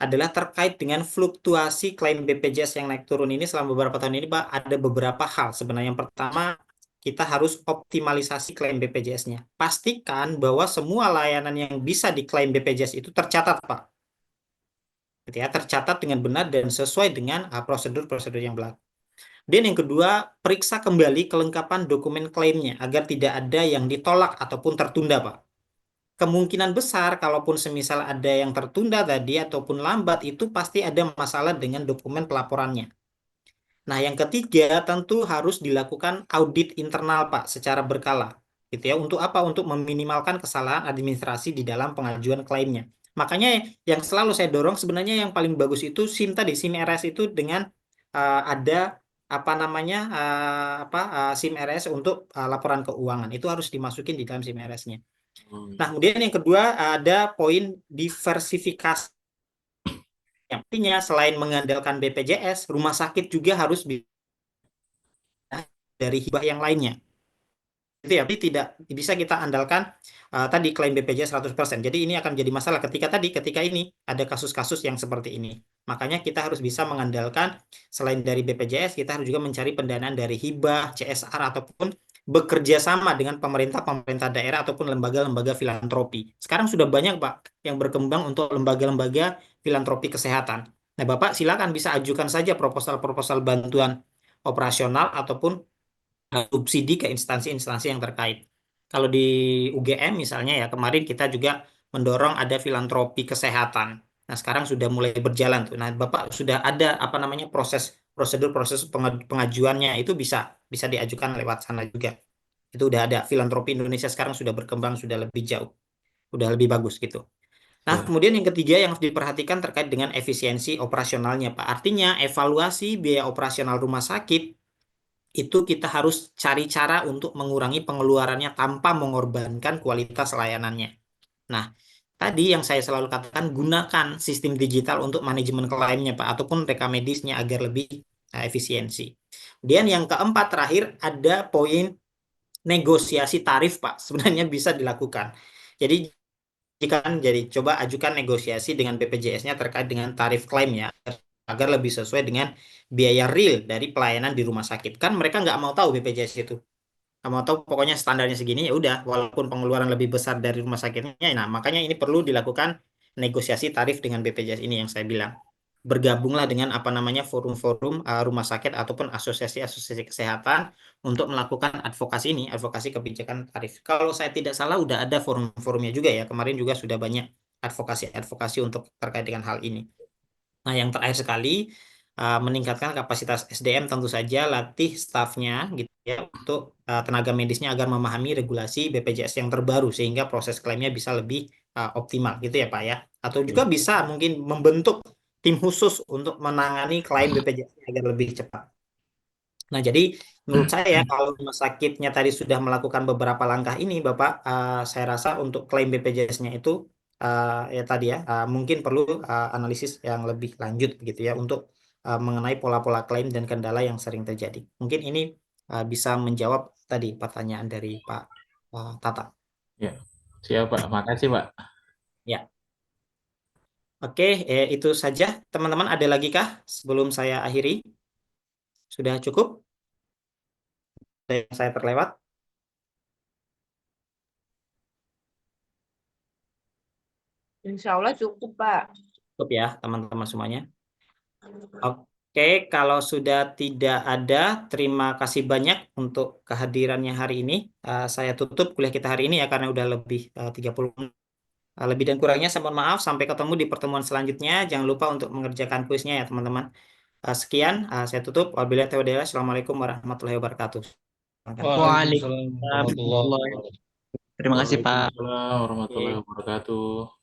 adalah terkait dengan fluktuasi klaim BPJS yang naik turun ini selama beberapa tahun ini, Pak, ada beberapa hal. Sebenarnya yang pertama, kita harus optimalisasi klaim BPJS-nya. Pastikan bahwa semua layanan yang bisa diklaim BPJS itu tercatat, Pak. Gitu ya, tercatat dengan benar dan sesuai dengan prosedur-prosedur yang berlaku. Dan yang kedua, periksa kembali kelengkapan dokumen klaimnya agar tidak ada yang ditolak ataupun tertunda, Pak. Kemungkinan besar, kalaupun semisal ada yang tertunda tadi ataupun lambat, itu pasti ada masalah dengan dokumen pelaporannya. Nah, yang ketiga, tentu harus dilakukan audit internal, Pak, secara berkala. Gitu ya, untuk apa? Untuk meminimalkan kesalahan administrasi di dalam pengajuan klaimnya. Makanya yang selalu saya dorong sebenarnya yang paling bagus itu SIM tadi, SIM RS itu dengan ada apa namanya SIM RS untuk laporan keuangan itu harus dimasukin di dalam SIM RS-nya. Nah, kemudian yang kedua ada poin diversifikasi. Artinya selain mengandalkan BPJS, rumah sakit juga harus dari hibah yang lainnya. Itu ya, tapi tidak bisa kita andalkan tadi klaim BPJS 100%. Jadi ini akan jadi masalah ketika ini ada kasus-kasus yang seperti ini. Makanya kita harus bisa mengandalkan selain dari BPJS, kita harus juga mencari pendanaan dari hibah, CSR ataupun bekerja sama dengan pemerintah daerah ataupun lembaga-lembaga filantropi. Sekarang sudah banyak Pak yang berkembang untuk lembaga-lembaga filantropi kesehatan. Nah, Bapak silakan bisa ajukan saja proposal-proposal bantuan operasional ataupun subsidi ke instansi-instansi yang terkait. Kalau di UGM misalnya ya kemarin kita juga mendorong ada filantropi kesehatan. Nah, sekarang sudah mulai berjalan tuh. Nah, Bapak sudah ada apa namanya proses pengajuannya itu bisa bisa diajukan lewat sana juga. Itu udah ada. Filantropi Indonesia sekarang sudah berkembang, sudah lebih jauh, udah lebih bagus gitu. Nah, Oke. kemudian yang ketiga yang harus diperhatikan terkait dengan efisiensi operasionalnya, Pak. Artinya evaluasi biaya operasional rumah sakit itu kita harus cari cara untuk mengurangi pengeluarannya tanpa mengorbankan kualitas layanannya. Nah, tadi yang saya selalu katakan gunakan sistem digital untuk manajemen klaimnya, Pak, ataupun rekam medisnya agar lebih efisiensi. Kemudian yang keempat terakhir ada poin negosiasi tarif, Pak. Sebenarnya bisa dilakukan. Jadi jadi coba ajukan negosiasi dengan BPJS-nya terkait dengan tarif klaimnya agar lebih sesuai dengan biaya real dari pelayanan di rumah sakit. Kan mereka nggak mau tahu BPJS itu. Nggak mau tahu pokoknya standarnya segini ya udah walaupun pengeluaran lebih besar dari rumah sakitnya. Nah, makanya ini perlu dilakukan negosiasi tarif dengan BPJS ini yang saya bilang. Bergabunglah dengan apa namanya forum-forum rumah sakit ataupun asosiasi-asosiasi kesehatan untuk melakukan advokasi ini, advokasi kebijakan tarif. Kalau saya tidak salah udah ada forum-forumnya juga ya. Kemarin juga sudah banyak advokasi-advokasi untuk terkait dengan hal ini. Nah, yang terakhir sekali, meningkatkan kapasitas SDM tentu saja latih stafnya gitu ya untuk tenaga medisnya agar memahami regulasi BPJS yang terbaru sehingga proses klaimnya bisa lebih optimal gitu ya Pak ya. Atau juga bisa mungkin membentuk tim khusus untuk menangani klaim BPJS agar lebih cepat. Nah, jadi menurut saya kalau rumah sakitnya tadi sudah melakukan beberapa langkah ini, Bapak, saya rasa untuk klaim BPJS-nya itu ya tadi ya mungkin perlu analisis yang lebih lanjut begitu ya untuk mengenai pola-pola klaim dan kendala yang sering terjadi. Mungkin ini bisa menjawab tadi pertanyaan dari Pak Tata. Ya, siap Pak. Makasih Pak. Ya, oke, itu saja teman-teman. Ada lagi kah sebelum saya akhiri? Sudah cukup? Ada yang saya terlewat? Insya Allah cukup, Pak. Cukup ya teman-teman semuanya. Oke, kalau sudah tidak ada, terima kasih banyak untuk kehadirannya hari ini. Saya tutup kuliah kita hari ini ya karena udah lebih 30 menit. Lebih dan kurangnya saya mohon maaf. Sampai ketemu di pertemuan selanjutnya. Jangan lupa untuk mengerjakan kuisnya ya teman-teman. Sekian, saya tutup. Wabillahi taufiq wal hidayah. Assalamualaikum warahmatullahi wabarakatuh. Waalaikumsalam warahmatullahi Waalaikumsalam. wabarakatuh. Terima kasih, Pak. Waalaikumsalam warahmatullahi Oke. wabarakatuh.